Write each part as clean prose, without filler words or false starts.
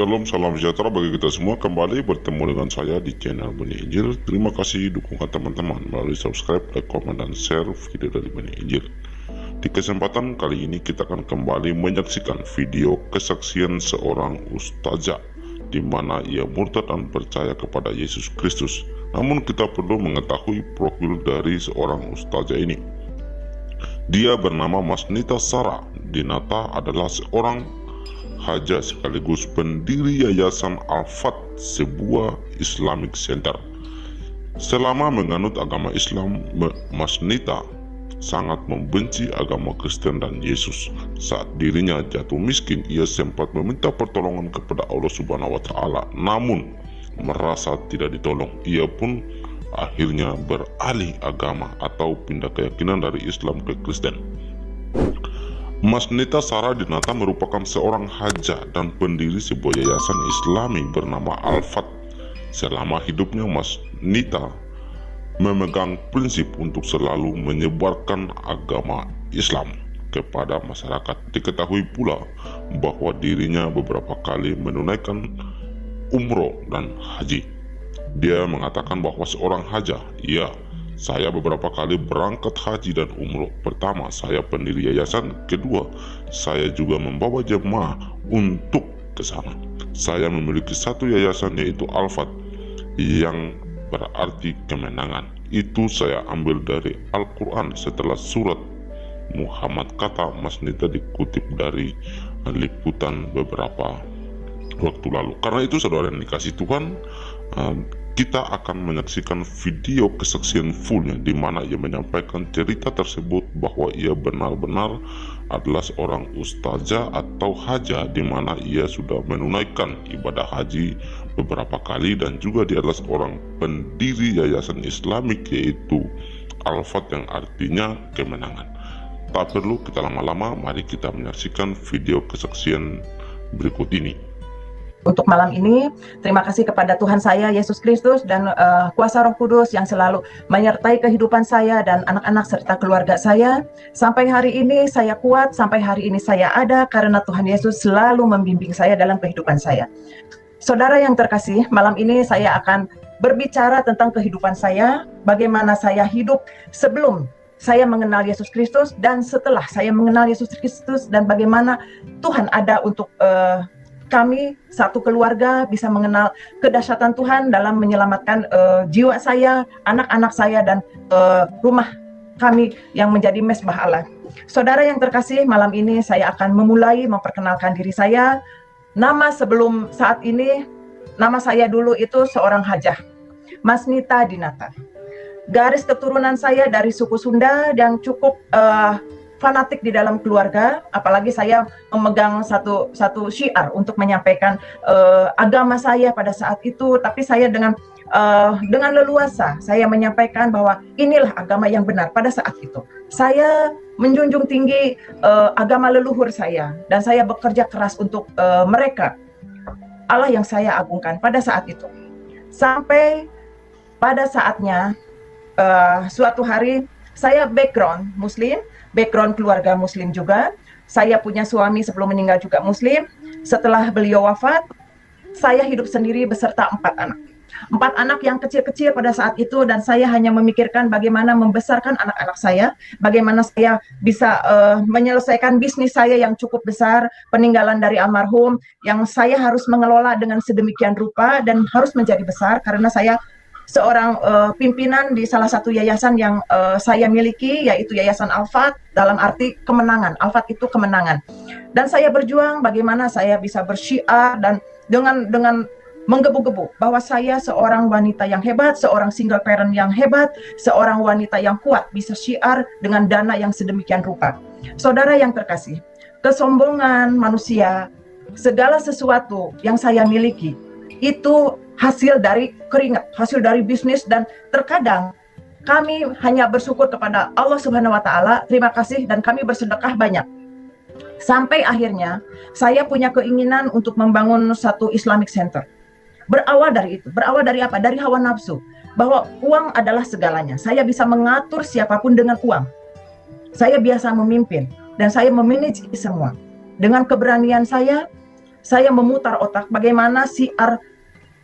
Shalom, salam sejahtera bagi kita semua. Kembali bertemu dengan saya di channel Benih Injil. Terima kasih dukungan teman-teman melalui subscribe, like, komen, dan share video dari Benih Injil. Di kesempatan kali ini kita akan kembali menyaksikan video kesaksian seorang ustazah di mana ia murtad dan percaya kepada Yesus Kristus. Namun kita perlu mengetahui profil dari seorang ustazah ini. Dia bernama Masnita Sarah Dinata, adalah seorang haja sekaligus pendiri Yayasan Al-Fat, sebuah Islamic Center. Selama menganut agama Islam, Masnita sangat membenci agama Kristen dan Yesus. Saat dirinya jatuh miskin, ia sempat meminta pertolongan kepada Allah Subhanahu wa Ta'ala, namun merasa tidak ditolong. Ia pun akhirnya beralih agama atau pindah keyakinan dari Islam ke Kristen. Masnita Sarah Dinata merupakan seorang haja dan pendiri sebuah yayasan Islami bernama Al-Fat. Selama hidupnya, Masnita memegang prinsip untuk selalu menyebarkan agama Islam kepada masyarakat. Diketahui pula bahwa dirinya beberapa kali menunaikan umroh dan haji. Dia mengatakan bahwa seorang haja, saya beberapa kali berangkat haji dan umroh. Pertama, saya pendiri yayasan. Kedua, saya juga membawa jemaah untuk ke sana. Saya memiliki satu yayasan, yaitu Al-Fat, yang berarti kemenangan. Itu saya ambil dari Al-Quran setelah surat Muhammad, kata Masnita dikutip dari liputan beberapa waktu lalu. Karena itu saudara yang dikasih Tuhan, kita akan menyaksikan video kesaksian fullnya di mana ia menyampaikan cerita tersebut bahwa ia benar-benar adalah seorang ustazah atau haja di mana ia sudah menunaikan ibadah haji beberapa kali, dan juga dia adalah seorang pendiri yayasan Islamik yaitu Al-Fat yang artinya kemenangan. Tak perlu kita lama-lama, mari kita menyaksikan video kesaksian berikut ini. Untuk malam ini, terima kasih kepada Tuhan saya, Yesus Kristus, dan kuasa Roh Kudus yang selalu menyertai kehidupan saya dan anak-anak serta keluarga saya. Sampai hari ini saya kuat, sampai hari ini saya ada karena Tuhan Yesus selalu membimbing saya dalam kehidupan saya. Saudara yang terkasih, malam ini saya akan berbicara tentang kehidupan saya, bagaimana saya hidup sebelum saya mengenal Yesus Kristus dan setelah saya mengenal Yesus Kristus, dan bagaimana Tuhan ada untuk kami satu keluarga bisa mengenal kedahsyatan Tuhan dalam menyelamatkan jiwa saya, anak-anak saya, dan rumah kami yang menjadi mesbah Allah. Saudara yang terkasih, malam ini saya akan memulai memperkenalkan diri saya. Nama sebelum saat ini, nama saya dulu itu seorang hajah, Masnita Dinata. Garis keturunan saya dari suku Sunda yang cukup fanatik di dalam keluarga, apalagi saya memegang satu syiar untuk menyampaikan agama saya pada saat itu. Tapi saya dengan leluasa saya menyampaikan bahwa inilah agama yang benar pada saat itu. Saya menjunjung tinggi agama leluhur saya, dan saya bekerja keras untuk mereka, Allah yang saya agungkan pada saat itu. Sampai pada saatnya suatu hari saya background Muslim, background keluarga Muslim juga. Saya punya suami sebelum meninggal juga Muslim. Setelah beliau wafat, saya hidup sendiri beserta 4 anak. 4 anak yang kecil-kecil pada saat itu, dan saya hanya memikirkan bagaimana membesarkan anak-anak saya, bagaimana saya bisa menyelesaikan bisnis saya yang cukup besar, peninggalan dari almarhum, yang saya harus mengelola dengan sedemikian rupa dan harus menjadi besar karena saya seorang pimpinan di salah satu yayasan yang saya miliki, yaitu Yayasan Al-Fat, dalam arti kemenangan. Al-Fat itu kemenangan. Dan saya berjuang bagaimana saya bisa bersyiar dan dengan menggebu-gebu bahwa saya seorang wanita yang hebat, seorang single parent yang hebat, seorang wanita yang kuat, bisa syiar dengan dana yang sedemikian rupa. Saudara yang terkasih, kesombongan manusia, segala sesuatu yang saya miliki, itu hasil dari keringat, hasil dari bisnis, dan terkadang kami hanya bersyukur kepada Allah Subhanahu wa Ta'ala, terima kasih, dan kami bersedekah banyak. Sampai akhirnya saya punya keinginan untuk membangun satu Islamic Center. Berawal dari itu, berawal dari apa? Dari hawa nafsu, bahwa uang adalah segalanya. Saya bisa mengatur siapapun dengan uang. Saya biasa memimpin, dan saya memanage semua. Dengan keberanian saya, saya memutar otak bagaimana siar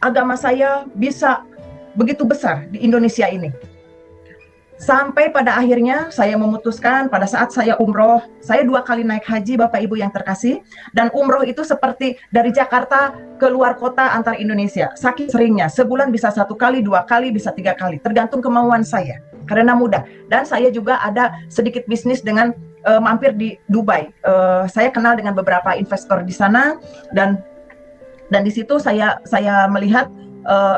agama saya bisa begitu besar di Indonesia ini. Sampai pada akhirnya saya memutuskan pada saat saya umroh, saya 2 kali naik haji Bapak Ibu yang terkasih, dan umroh itu seperti dari Jakarta ke luar kota antar Indonesia. Saking seringnya, sebulan bisa 1 kali, 2 kali, bisa 3 kali, tergantung kemauan saya, karena mudah. Dan saya juga ada sedikit bisnis dengan mampir di Dubai. Saya kenal dengan beberapa investor di sana, dan di situ saya melihat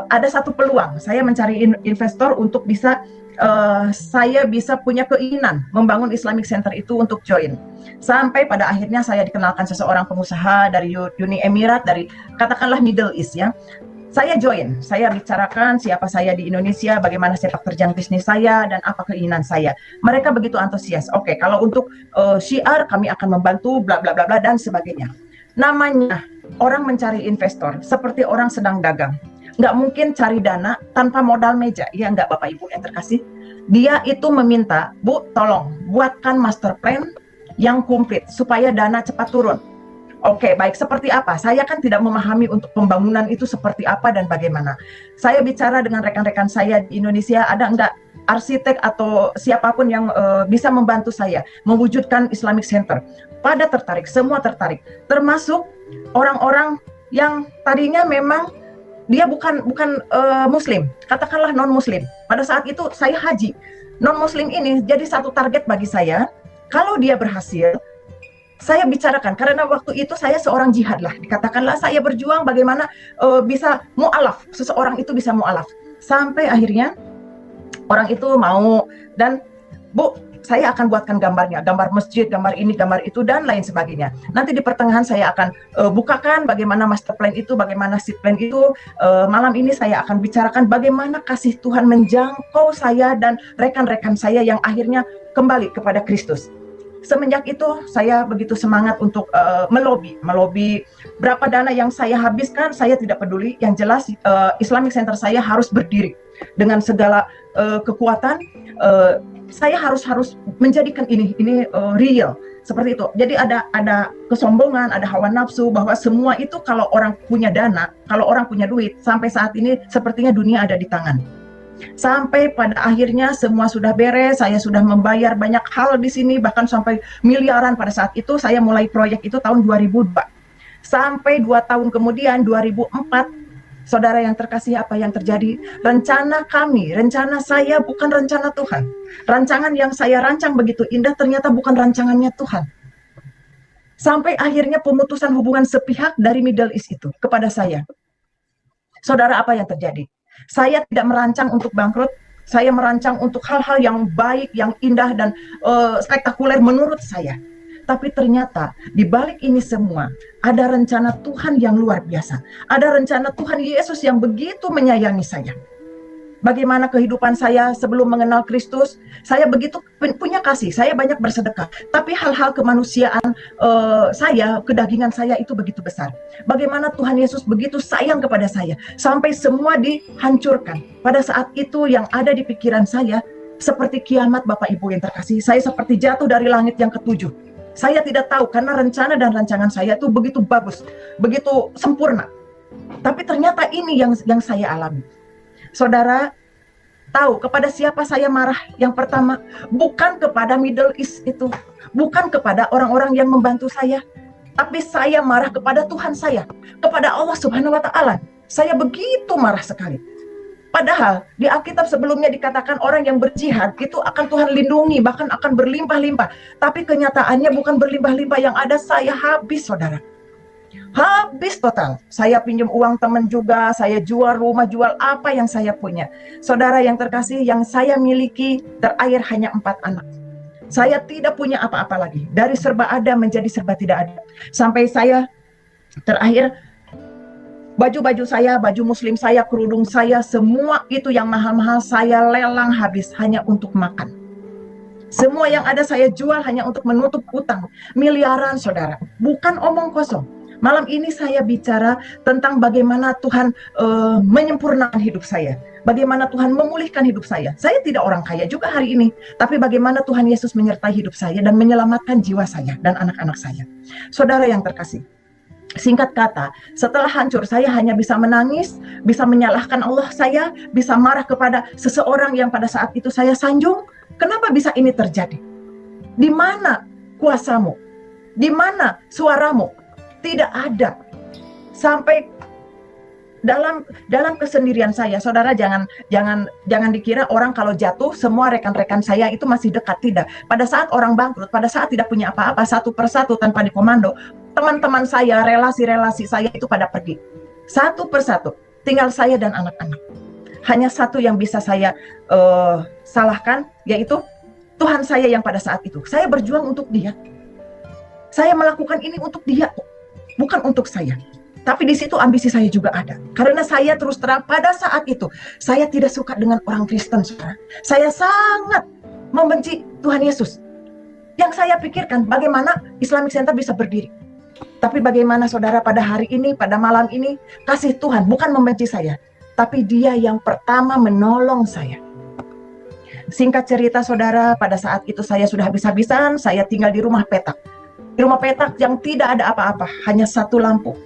ada satu peluang. Saya mencari investor untuk bisa saya bisa punya keinginan membangun Islamic Center itu untuk join. Sampai pada akhirnya saya dikenalkan seseorang pengusaha dari Uni Emirat, dari katakanlah Middle East ya. Saya join, saya bicarakan siapa saya di Indonesia, bagaimana sepak terjang bisnis saya, dan apa keinginan saya. Mereka begitu antusias. Oke, kalau untuk syiar kami akan membantu, bla bla bla bla dan sebagainya. Namanya orang mencari investor seperti orang sedang dagang. Nggak mungkin cari dana tanpa modal meja, ya nggak Bapak Ibu yang terkasih? Dia itu meminta, Bu, tolong buatkan master plan yang komplit supaya dana cepat turun. Oke, baik, seperti apa? Saya kan tidak memahami untuk pembangunan itu seperti apa dan bagaimana. Saya bicara dengan rekan-rekan saya di Indonesia, ada nggak arsitek atau siapapun yang bisa membantu saya mewujudkan Islamic Center. Pada tertarik, semua tertarik, termasuk orang-orang yang tadinya memang dia bukan Muslim, katakanlah non Muslim. Pada saat itu saya haji, non Muslim ini jadi satu target bagi saya. Kalau dia berhasil, saya bicarakan, karena waktu itu saya seorang jihad lah, dikatakanlah saya berjuang bagaimana bisa mu'alaf, seseorang itu bisa mu'alaf. Sampai akhirnya orang itu mau, dan Bu, saya akan buatkan gambarnya, gambar masjid, gambar ini, gambar itu, dan lain sebagainya. Nanti di pertengahan saya akan bukakan bagaimana master plan itu, bagaimana seed plan itu. Malam ini saya akan bicarakan bagaimana kasih Tuhan menjangkau saya dan rekan-rekan saya yang akhirnya kembali kepada Kristus. Semenjak itu saya begitu semangat untuk melobi berapa dana yang saya habiskan, saya tidak peduli. Yang jelas Islamic Center saya harus berdiri dengan segala kekuatan. Saya harus menjadikan ini real seperti itu. Jadi ada kesombongan, ada hawa nafsu bahwa semua itu kalau orang punya dana, kalau orang punya duit, sampai saat ini sepertinya dunia ada di tangan. Sampai pada akhirnya semua sudah beres, saya sudah membayar banyak hal di sini, bahkan sampai miliaran pada saat itu. Saya mulai proyek itu tahun 2002. Sampai 2 tahun kemudian 2004, saudara yang terkasih, apa yang terjadi? Rencana kami, rencana saya bukan rencana Tuhan. Rancangan yang saya rancang begitu indah ternyata bukan rancangannya Tuhan. Sampai akhirnya pemutusan hubungan sepihak dari Middle East itu kepada saya. Saudara, apa yang terjadi? Saya tidak merancang untuk bangkrut, saya merancang untuk hal-hal yang baik, yang indah dan spektakuler menurut saya. Tapi ternyata di balik ini semua ada rencana Tuhan yang luar biasa. Ada rencana Tuhan Yesus yang begitu menyayangi saya. Bagaimana kehidupan saya sebelum mengenal Kristus, saya begitu punya kasih, saya banyak bersedekah. Tapi hal-hal kemanusiaan saya, kedagingan saya itu begitu besar. Bagaimana Tuhan Yesus begitu sayang kepada saya, sampai semua dihancurkan. Pada saat itu yang ada di pikiran saya, seperti kiamat Bapak Ibu yang terkasih, saya seperti jatuh dari langit yang ketujuh. Saya tidak tahu karena rencana dan rancangan saya itu begitu bagus, begitu sempurna. Tapi ternyata ini yang saya alami. Saudara tahu kepada siapa saya marah? Yang pertama, bukan kepada Middle East itu, bukan kepada orang-orang yang membantu saya, tapi saya marah kepada Tuhan saya, kepada Allah Subhanahu wa Ta'ala. Saya begitu marah sekali. Padahal di Alkitab sebelumnya dikatakan orang yang berjihad itu akan Tuhan lindungi, bahkan akan berlimpah-limpah. Tapi kenyataannya bukan berlimpah-limpah, yang ada saya habis, saudara. Habis total. Saya pinjam uang teman juga, saya jual rumah, jual apa yang saya punya. Saudara yang terkasih, yang saya miliki terakhir hanya 4 anak. Saya tidak punya apa-apa lagi. Dari serba ada menjadi serba tidak ada. Sampai saya terakhir, baju-baju saya, baju muslim saya, kerudung saya, semua itu yang mahal-mahal saya lelang habis hanya untuk makan. Semua yang ada saya jual hanya untuk menutup utang. Miliaran, saudara. Bukan omong kosong. Malam ini saya bicara tentang bagaimana Tuhan menyempurnakan hidup saya. Bagaimana Tuhan memulihkan hidup saya. Saya tidak orang kaya juga hari ini. Tapi bagaimana Tuhan Yesus menyertai hidup saya dan menyelamatkan jiwa saya dan anak-anak saya. Saudara yang terkasih, Singkat kata, setelah hancur, saya hanya bisa menangis, bisa menyalahkan Allah saya, bisa marah kepada seseorang yang pada saat itu saya sanjung. Kenapa bisa ini terjadi? Di mana kuasamu? Di mana suaramu? Tidak ada. Sampai dalam kesendirian saya, saudara, jangan dikira orang kalau jatuh semua rekan-rekan saya itu masih dekat. Tidak. Pada saat orang bangkrut, pada saat tidak punya apa-apa, satu persatu tanpa dikomando, teman-teman saya, relasi-relasi saya itu pada pergi. Satu persatu, tinggal saya dan anak-anak. Hanya satu yang bisa saya salahkan, yaitu Tuhan saya yang pada saat itu. Saya berjuang untuk dia. Saya melakukan ini untuk dia, bukan untuk saya. Tapi di situ ambisi saya juga ada. Karena saya terus terang pada saat itu, saya tidak suka dengan orang Kristen, saudara. Saya sangat membenci Tuhan Yesus. Yang saya pikirkan, bagaimana Islamic Center bisa berdiri. Tapi bagaimana, saudara, pada hari ini, pada malam ini, kasih Tuhan bukan membenci saya, tapi Dia yang pertama menolong saya. Singkat cerita, saudara, pada saat itu saya sudah habis-habisan, saya tinggal di rumah petak. Di rumah petak yang tidak ada apa-apa, hanya satu lampu.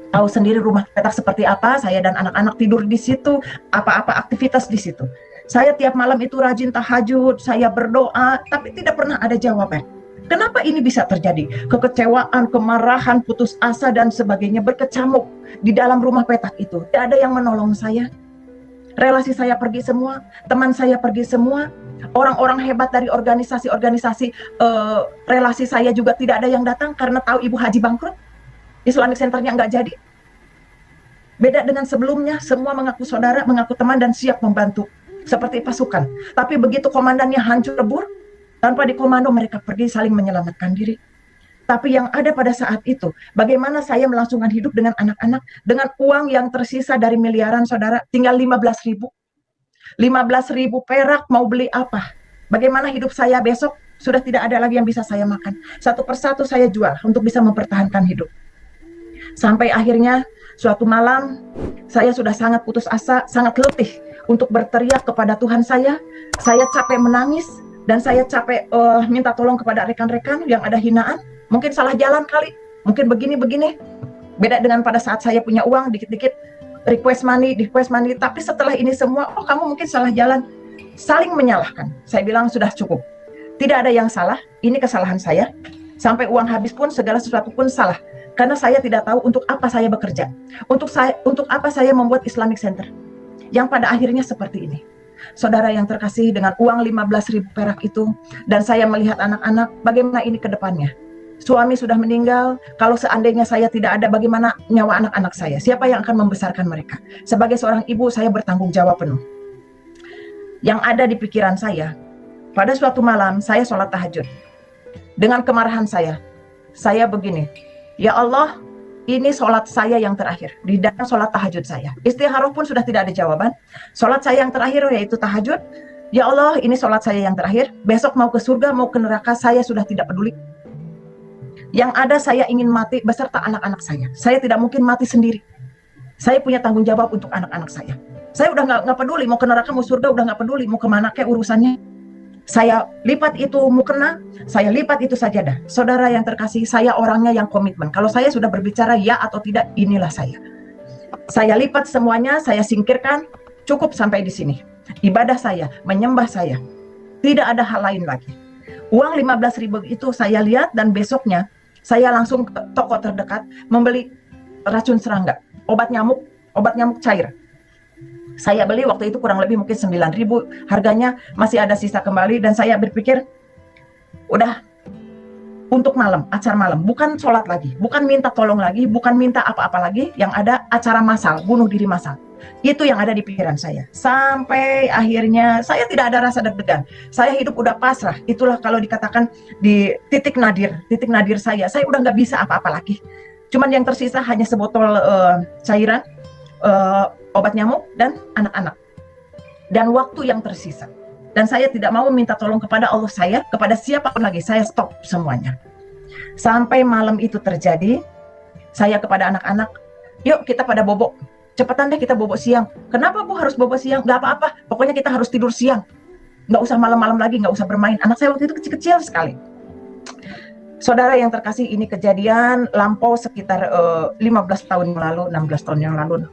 Tahu sendiri rumah petak seperti apa, saya dan anak-anak tidur di situ, apa-apa aktivitas di situ. Saya tiap malam itu rajin tahajud, saya berdoa, tapi tidak pernah ada jawaban. Kenapa ini bisa terjadi? Kekecewaan, kemarahan, putus asa, dan sebagainya berkecamuk di dalam rumah petak itu. Tidak ada yang menolong saya. Relasi saya pergi semua, teman saya pergi semua, orang-orang hebat dari organisasi-organisasi relasi saya juga tidak ada yang datang karena tahu Ibu Haji bangkrut. Islamic Center-nya nggak jadi. Beda dengan sebelumnya, semua mengaku saudara, mengaku teman, dan siap membantu. Seperti pasukan. Tapi begitu komandannya hancur lebur, tanpa dikomando mereka pergi saling menyelamatkan diri. Tapi yang ada pada saat itu, bagaimana saya melangsungkan hidup dengan anak-anak, dengan uang yang tersisa dari miliaran, saudara, tinggal 15.000. 15.000 perak mau beli apa? Bagaimana hidup saya besok? Sudah tidak ada lagi yang bisa saya makan. Satu persatu saya jual untuk bisa mempertahankan hidup. Sampai akhirnya suatu malam saya sudah sangat putus asa, sangat letih untuk berteriak kepada Tuhan saya. Saya capek menangis dan saya capek minta tolong kepada rekan-rekan yang ada hinaan. Mungkin salah jalan kali, mungkin begini-begini. Beda dengan pada saat saya punya uang, dikit-dikit request money. Tapi setelah ini semua, kamu mungkin salah jalan. Saling menyalahkan. Saya bilang sudah cukup. Tidak ada yang salah, ini kesalahan saya. Sampai uang habis pun segala sesuatu pun salah. Karena saya tidak tahu untuk apa saya bekerja. Untuk apa saya membuat Islamic Center. Yang pada akhirnya seperti ini. Saudara yang terkasih, dengan uang 15.000 perak itu, dan saya melihat anak-anak, bagaimana ini ke depannya. Suami sudah meninggal, kalau seandainya saya tidak ada, bagaimana nyawa anak-anak saya? Siapa yang akan membesarkan mereka? Sebagai seorang ibu, saya bertanggung jawab penuh. Yang ada di pikiran saya, pada suatu malam, saya sholat tahajud. Dengan kemarahan saya begini, ya Allah, ini sholat saya yang terakhir. Di dalam sholat tahajud saya. Istikharah pun sudah tidak ada jawaban. Sholat saya yang terakhir yaitu tahajud. Ya Allah, ini sholat saya yang terakhir. Besok mau ke surga, mau ke neraka, saya sudah tidak peduli. Yang ada saya ingin mati beserta anak-anak saya. Saya tidak mungkin mati sendiri. Saya punya tanggung jawab untuk anak-anak saya. Saya udah nggak peduli, mau ke neraka, mau surga, udah nggak peduli. Mau kemana kayak urusannya. Saya lipat itu mukena, saya lipat itu sajadah. Saudara yang terkasih, saya orangnya yang komitmen. Kalau saya sudah berbicara ya atau tidak, inilah saya. Saya lipat semuanya, saya singkirkan, cukup sampai di sini. Ibadah saya, menyembah saya. Tidak ada hal lain lagi. Uang 15.000 itu saya lihat dan besoknya saya langsung ke toko terdekat membeli racun serangga, obat nyamuk cair. Saya beli waktu itu kurang lebih mungkin 9.000, harganya masih ada sisa kembali, dan saya berpikir udah untuk malam, acara malam, bukan sholat lagi, bukan minta tolong lagi, bukan minta apa-apa lagi, yang ada acara massal, bunuh diri massal. Itu yang ada di pikiran saya. Sampai akhirnya saya tidak ada rasa deg-degan. Saya hidup udah pasrah. Itulah kalau dikatakan di titik nadir saya udah nggak bisa apa-apa lagi. Cuman yang tersisa hanya sebotol cairan, obat nyamuk, dan anak-anak. Dan waktu yang tersisa. Dan saya tidak mau minta tolong kepada Allah saya, kepada siapapun lagi. Saya stop semuanya. Sampai malam itu terjadi, saya kepada anak-anak, yuk kita pada bobok. Cepetan deh kita bobok siang. Kenapa Bu harus bobok siang? Gak apa-apa, pokoknya kita harus tidur siang. Gak usah malam-malam lagi, gak usah bermain. Anak saya waktu itu kecil-kecil sekali. Saudara yang terkasih, ini kejadian lampau sekitar 15 tahun yang lalu, 16 tahun yang lalu.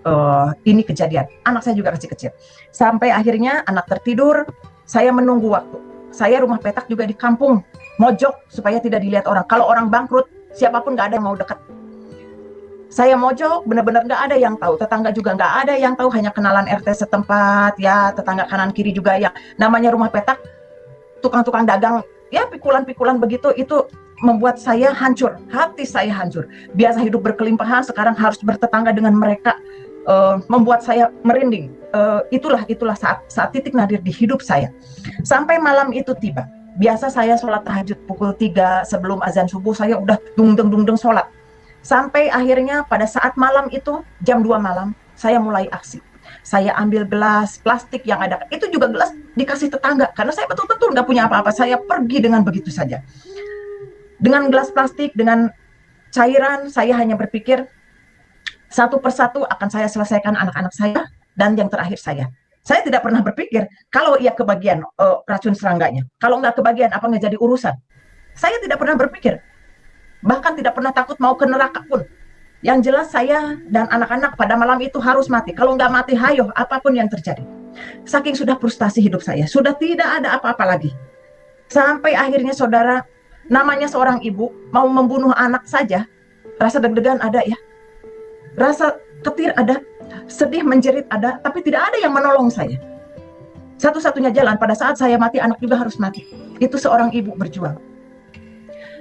Ini kejadian. Anak saya juga kecil-kecil. Sampai akhirnya anak tertidur, saya menunggu waktu. Saya rumah petak juga di kampung, mojok supaya tidak dilihat orang. Kalau orang bangkrut, siapapun nggak ada yang mau dekat. Saya mojok, benar-benar nggak ada yang tahu. Tetangga juga nggak ada yang tahu, hanya kenalan RT setempat, ya tetangga kanan kiri juga yang namanya rumah petak, tukang-tukang dagang, ya pikulan-pikulan begitu, itu membuat saya hancur, hati saya hancur. Biasa hidup berkelimpahan, sekarang harus bertetangga dengan mereka, membuat saya merinding. Itulah saat titik nadir di hidup saya. Sampai malam itu tiba. Biasa saya sholat tahajud pukul 3 sebelum azan subuh, saya udah dungdeng sholat. Sampai akhirnya pada saat malam itu, jam 2 malam, saya mulai aksi. Saya ambil gelas plastik yang ada, itu juga gelas dikasih tetangga, karena saya betul-betul nggak punya apa-apa. Saya pergi dengan begitu saja. Dengan gelas plastik, dengan cairan, saya hanya berpikir, satu persatu akan saya selesaikan anak-anak saya, dan yang terakhir saya. Saya tidak pernah berpikir, kalau ia kebagian racun serangganya, kalau nggak kebagian, apa nggak jadi urusan. Saya tidak pernah berpikir, bahkan tidak pernah takut mau ke neraka pun. Yang jelas saya dan anak-anak pada malam itu harus mati. Kalau nggak mati, hayo, apapun yang terjadi. Saking sudah frustasi hidup saya, sudah tidak ada apa-apa lagi. Sampai akhirnya saudara, namanya seorang ibu, mau membunuh anak saja, rasa deg-degan ada ya. Rasa ketir ada, sedih menjerit ada, tapi tidak ada yang menolong saya. Satu-satunya jalan pada saat saya mati, anak juga harus mati. Itu seorang ibu berjuang.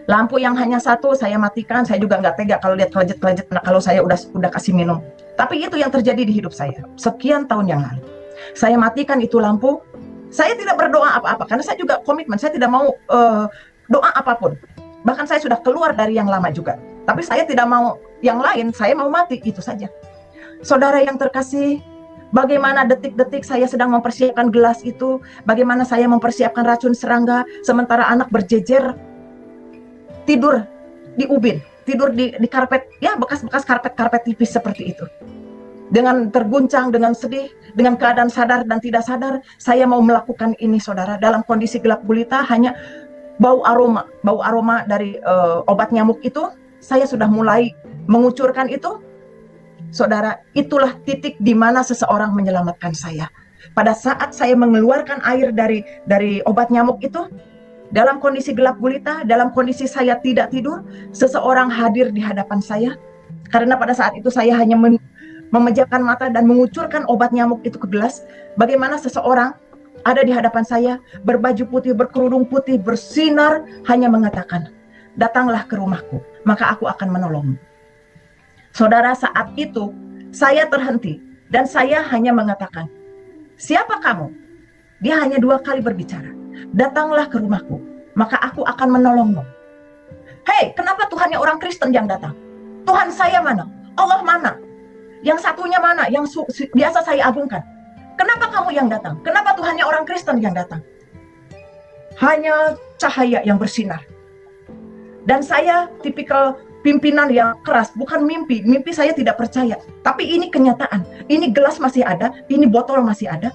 Lampu yang hanya satu saya matikan, saya juga nggak tega kalau lihat kelejet-kelejet anak kalau saya udah kasih minum. Tapi itu yang terjadi di hidup saya sekian tahun yang lalu. Saya matikan itu lampu. Saya tidak berdoa apa-apa karena saya juga komitmen, saya tidak mau doa apapun. Bahkan saya sudah keluar dari yang lama juga. Tapi saya tidak mau yang lain, saya mau mati, itu saja. Saudara yang terkasih, bagaimana detik-detik saya sedang mempersiapkan gelas itu, bagaimana saya mempersiapkan racun serangga, sementara anak berjejer tidur di ubin, tidur di karpet, ya bekas-bekas karpet tipis seperti itu. Dengan terguncang, dengan sedih, dengan keadaan sadar dan tidak sadar, saya mau melakukan ini saudara, dalam kondisi gelap gulita, hanya bau aroma dari obat nyamuk itu, saya sudah mulai mengucurkan itu. Saudara, itulah titik di mana seseorang menyelamatkan saya. Pada saat saya mengeluarkan air dari obat nyamuk itu, dalam kondisi gelap gulita, dalam kondisi saya tidak tidur, seseorang hadir di hadapan saya. Karena pada saat itu saya hanya memejamkan mata dan mengucurkan obat nyamuk itu ke gelas. Bagaimana seseorang ada di hadapan saya, berbaju putih, berkerudung putih, bersinar, hanya mengatakan, datanglah ke rumahku, maka aku akan menolongmu. Saudara, saat itu saya terhenti dan saya hanya mengatakan, siapa kamu? Dia hanya 2 kali berbicara. Datanglah ke rumahku, maka aku akan menolongmu. Hei, kenapa Tuhannya orang Kristen yang datang? Tuhan saya mana? Allah mana? Yang satunya mana? Yang biasa saya agungkan. Kenapa kamu yang datang? Kenapa Tuhannya orang Kristen yang datang? Hanya cahaya yang bersinar. Dan saya tipikal pimpinan yang keras, bukan mimpi. Mimpi saya tidak percaya. Tapi ini kenyataan. Ini gelas masih ada, ini botol masih ada.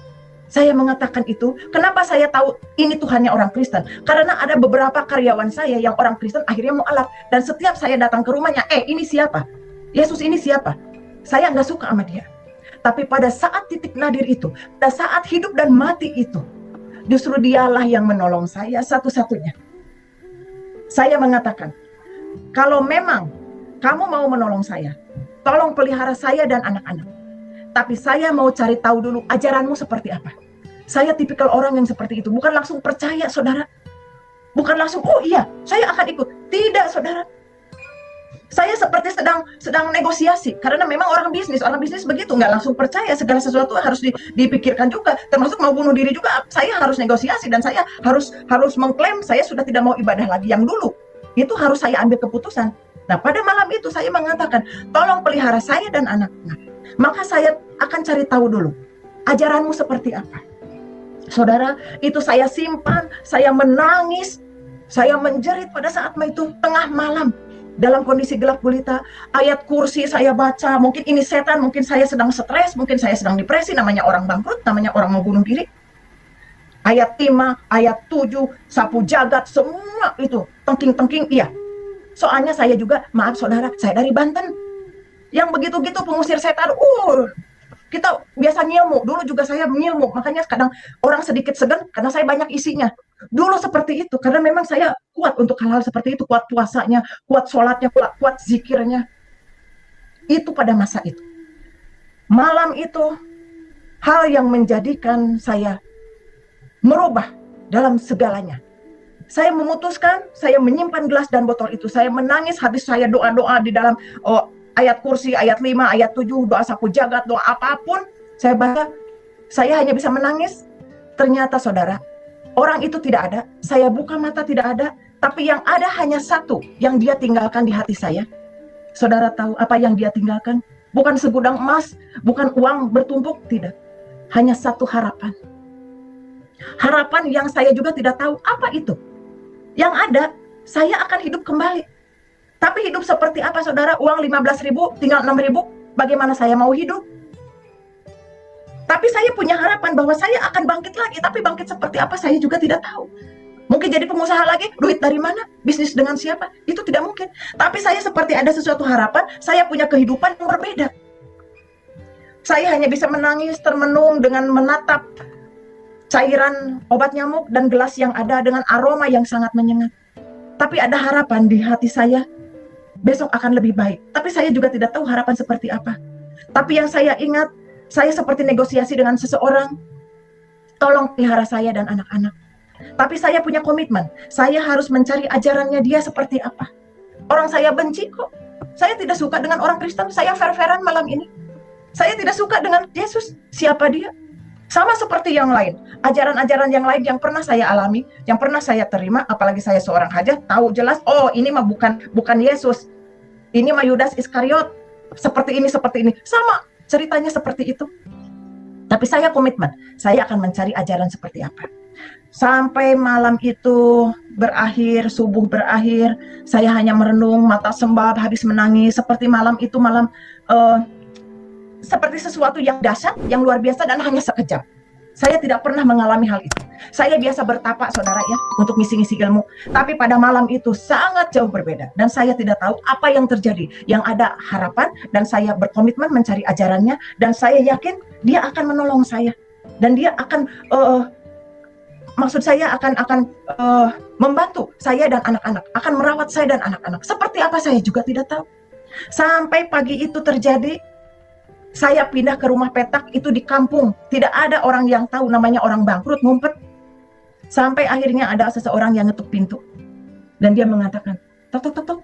Saya mengatakan itu, kenapa saya tahu ini Tuhannya orang Kristen? Karena ada beberapa karyawan saya yang orang Kristen akhirnya mualaf. Dan setiap saya datang ke rumahnya, ini siapa? Yesus ini siapa? Saya nggak suka sama dia. Tapi pada saat titik nadir itu, pada saat hidup dan mati itu, justru dialah yang menolong saya satu-satunya. Saya mengatakan, kalau memang kamu mau menolong saya, tolong pelihara saya dan anak-anak. Tapi saya mau cari tahu dulu ajaranmu seperti apa. Saya tipikal orang yang seperti itu. Bukan langsung percaya, saudara. Bukan langsung, oh iya, saya akan ikut. Tidak, saudara. Saya seperti sedang negosiasi. Karena memang orang bisnis begitu. Nggak langsung percaya, segala sesuatu harus dipikirkan juga. Termasuk mau bunuh diri juga, saya harus negosiasi. Dan saya harus mengklaim, saya sudah tidak mau ibadah lagi yang dulu. Itu harus saya ambil keputusan. Nah, pada malam itu saya mengatakan, tolong pelihara saya dan anak-anak. Maka saya akan cari tahu dulu, ajaranmu seperti apa. Saudara, itu saya simpan, saya menangis, saya menjerit pada saat itu tengah malam. Dalam kondisi gelap gulita, ayat kursi saya baca, mungkin ini setan, mungkin saya sedang stres, mungkin saya sedang depresi, namanya orang bangkrut, namanya orang mau bunuh diri. Ayat 5, ayat 7, sapu jagat, semua itu, tengking-tengking, iya. Soalnya saya juga, maaf saudara, saya dari Banten. Yang begitu-gitu pengusir setan, kita biasa ngilmu. Dulu juga saya ngilmu, makanya kadang orang sedikit segan karena saya banyak isinya. Dulu seperti itu, karena memang saya kuat untuk hal-hal seperti itu, kuat puasanya, kuat sholatnya, kuat zikirnya. Itu pada masa itu. Malam itu, hal yang menjadikan saya merubah dalam segalanya. Saya memutuskan, saya menyimpan gelas dan botol itu. Saya menangis, habis saya doa-doa di dalam ayat kursi, ayat 5, ayat 7, doa sapu jagat, doa apapun. Saya baca, saya hanya bisa menangis. Ternyata saudara, orang itu tidak ada. Saya buka mata tidak ada. Tapi yang ada hanya satu yang dia tinggalkan di hati saya. Saudara tahu apa yang dia tinggalkan? Bukan segudang emas, bukan uang bertumpuk, tidak. Hanya satu harapan. Harapan yang saya juga tidak tahu apa itu. Yang ada, saya akan hidup kembali. Tapi hidup seperti apa saudara? Uang 15.000, tinggal 6.000. Bagaimana saya mau hidup? Tapi saya punya harapan bahwa saya akan bangkit lagi. Tapi bangkit seperti apa saya juga tidak tahu. Mungkin jadi pengusaha lagi, duit dari mana? Bisnis dengan siapa? Itu tidak mungkin. Tapi saya seperti ada sesuatu harapan, saya punya kehidupan yang berbeda. Saya hanya bisa menangis, termenung dengan menatap cairan obat nyamuk dan gelas yang ada dengan aroma yang sangat menyengat. Tapi ada harapan di hati saya, besok akan lebih baik. Tapi saya juga tidak tahu harapan seperti apa. Tapi yang saya ingat, saya seperti negosiasi dengan seseorang, tolong pelihara saya dan anak-anak. Tapi saya punya komitmen, saya harus mencari ajarannya dia seperti apa. Orang saya benci kok. Saya tidak suka dengan orang Kristen, saya fair-fairan malam ini. Saya tidak suka dengan Yesus, siapa dia? Sama seperti yang lain, ajaran-ajaran yang lain yang pernah saya alami, yang pernah saya terima, apalagi saya seorang hajat, tahu jelas, oh ini mah bukan Yesus, ini mah Yudas Iskariot, seperti ini, sama ceritanya seperti itu. Tapi saya komitmen, saya akan mencari ajaran seperti apa. Sampai malam itu berakhir, subuh berakhir, saya hanya merenung, mata sembab, habis menangis, seperti malam itu seperti sesuatu yang dahsyat, yang luar biasa dan hanya sekejap. Saya tidak pernah mengalami hal itu. Saya biasa bertapa saudara ya, untuk ngisi-ngisi ilmu. Tapi pada malam itu sangat jauh berbeda. Dan saya tidak tahu apa yang terjadi. Yang ada harapan dan saya berkomitmen mencari ajarannya. Dan saya yakin dia akan menolong saya. Dan dia akan, maksud saya akan membantu saya dan anak-anak. Akan merawat saya dan anak-anak. Seperti apa saya juga tidak tahu. Sampai pagi itu terjadi, saya pindah ke rumah petak itu di kampung. Tidak ada orang yang tahu, namanya orang bangkrut, ngumpet. Sampai akhirnya ada seseorang yang ngetuk pintu. Dan dia mengatakan, tok.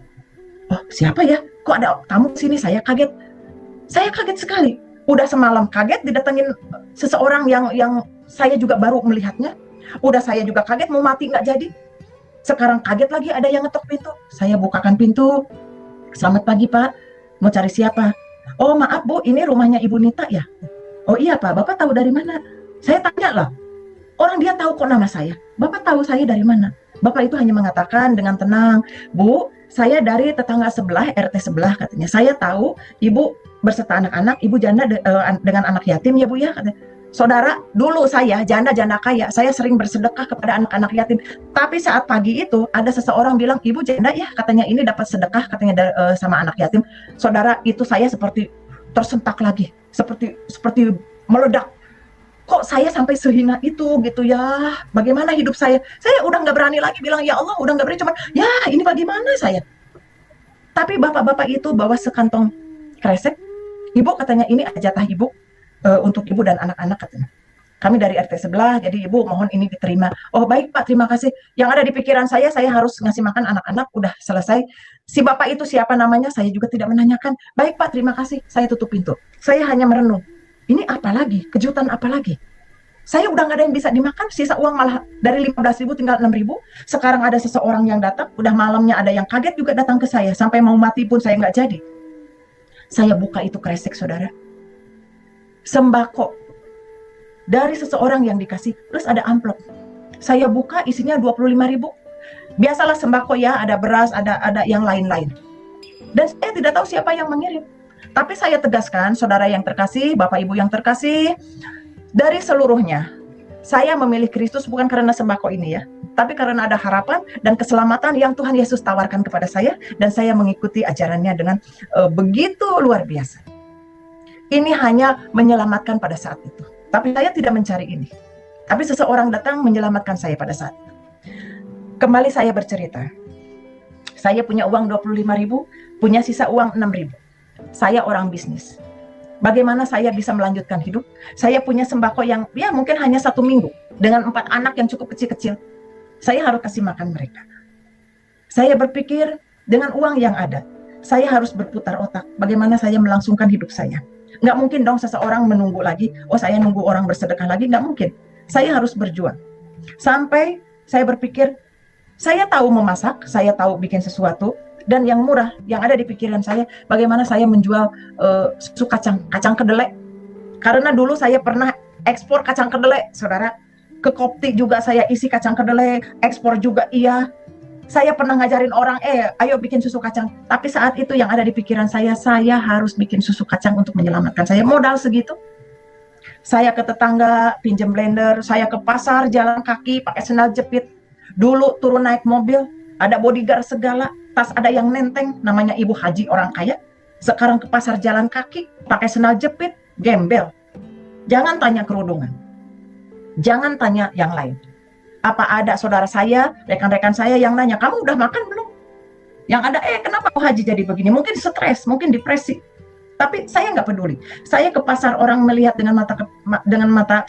Oh siapa ya? Kok ada tamu sini? Saya kaget. Saya kaget sekali. Udah semalam kaget didatengin seseorang yang saya juga baru melihatnya. Udah saya juga kaget mau mati nggak jadi. Sekarang kaget lagi ada yang ngetok pintu. Saya bukakan pintu. Selamat pagi Pak. Mau cari siapa? Oh maaf Bu, ini rumahnya Ibu Nita ya? Oh iya Pak, Bapak tahu dari mana? Saya tanya lah, orang dia tahu kok nama saya. Bapak tahu saya dari mana? Bapak itu hanya mengatakan dengan tenang, Bu, saya dari tetangga sebelah, RT sebelah katanya. Saya tahu Ibu berserta anak-anak, Ibu janda dengan anak yatim ya Bu ya katanya. Saudara, dulu saya janda-janda kaya, saya sering bersedekah kepada anak-anak yatim. Tapi saat pagi itu ada seseorang bilang, Ibu janda ya, katanya ini dapat sedekah katanya sama anak yatim. Saudara, itu saya seperti tersentak lagi, seperti meledak. Kok saya sampai sehina itu gitu ya? Bagaimana hidup saya? Saya udah nggak berani lagi bilang ya Allah, udah nggak berani, cuman ya ini bagaimana saya? Tapi bapak-bapak itu bawa sekantong kresek. Ibu katanya ini ada jatah Ibu. Untuk Ibu dan anak-anak katanya. Kami dari RT sebelah, jadi Ibu mohon ini diterima. Oh baik Pak, terima kasih. Yang ada di pikiran saya harus ngasih makan anak-anak, udah selesai. Si Bapak itu siapa namanya, saya juga tidak menanyakan. Baik Pak, terima kasih. Saya tutup pintu. Saya hanya merenung. Ini apa lagi? Kejutan apa lagi? Saya udah nggak ada yang bisa dimakan, sisa uang malah dari 15.000 tinggal 6.000. Sekarang ada seseorang yang datang, udah malamnya ada yang kaget juga datang ke saya. Sampai mau mati pun saya nggak jadi. Saya buka itu kresek saudara. Sembako dari seseorang yang dikasih, terus ada amplop. Saya buka isinya 25.000. Biasalah sembako ya, ada beras, ada yang lain-lain. Dan saya tidak tahu siapa yang mengirim. Tapi saya tegaskan, saudara yang terkasih, Bapak Ibu yang terkasih, dari seluruhnya, Saya memilih Kristus bukan karena sembako ini ya, tapi karena ada harapan dan keselamatan yang Tuhan Yesus tawarkan kepada saya, dan saya mengikuti ajarannya dengan begitu luar biasa. Ini hanya menyelamatkan pada saat itu, tapi saya tidak mencari ini. Tapi seseorang datang menyelamatkan saya pada saat itu. Kembali saya bercerita, saya punya uang 25.000, punya sisa uang 6.000. Saya orang bisnis. Bagaimana saya bisa melanjutkan hidup? Saya punya sembako yang ya mungkin hanya 1 minggu. Dengan 4 anak yang cukup kecil-kecil. Saya harus kasih makan mereka. Saya berpikir dengan uang yang ada, saya harus berputar otak. Bagaimana saya melangsungkan hidup saya? Nggak mungkin dong seseorang menunggu lagi. Oh, saya nunggu orang bersedekah lagi. Nggak mungkin. Saya harus berjuang. Sampai saya berpikir, saya tahu memasak, saya tahu bikin sesuatu. Dan yang murah, yang ada di pikiran saya, bagaimana saya menjual susu kacang kedelai. Karena dulu saya pernah ekspor kacang kedelai, saudara. Ke Kopti juga saya isi kacang kedelai, ekspor juga iya. Saya pernah ngajarin orang, ayo bikin susu kacang. Tapi saat itu yang ada di pikiran saya harus bikin susu kacang untuk menyelamatkan saya. Modal segitu. Saya ke tetangga, pinjam blender, saya ke pasar, jalan kaki, pakai sendal jepit. Dulu turun naik mobil, ada bodyguard segala. Tas ada yang nenteng, namanya Ibu Haji orang kaya. Sekarang ke pasar jalan kaki, pakai sendal jepit, gembel. Jangan tanya kerudungan. Jangan tanya yang lain. Apa ada saudara saya, rekan-rekan saya yang nanya, kamu udah makan belum? Yang ada, kenapa Bu Haji jadi begini? Mungkin stres, mungkin depresi. Tapi saya nggak peduli. Saya ke pasar, orang melihat dengan mata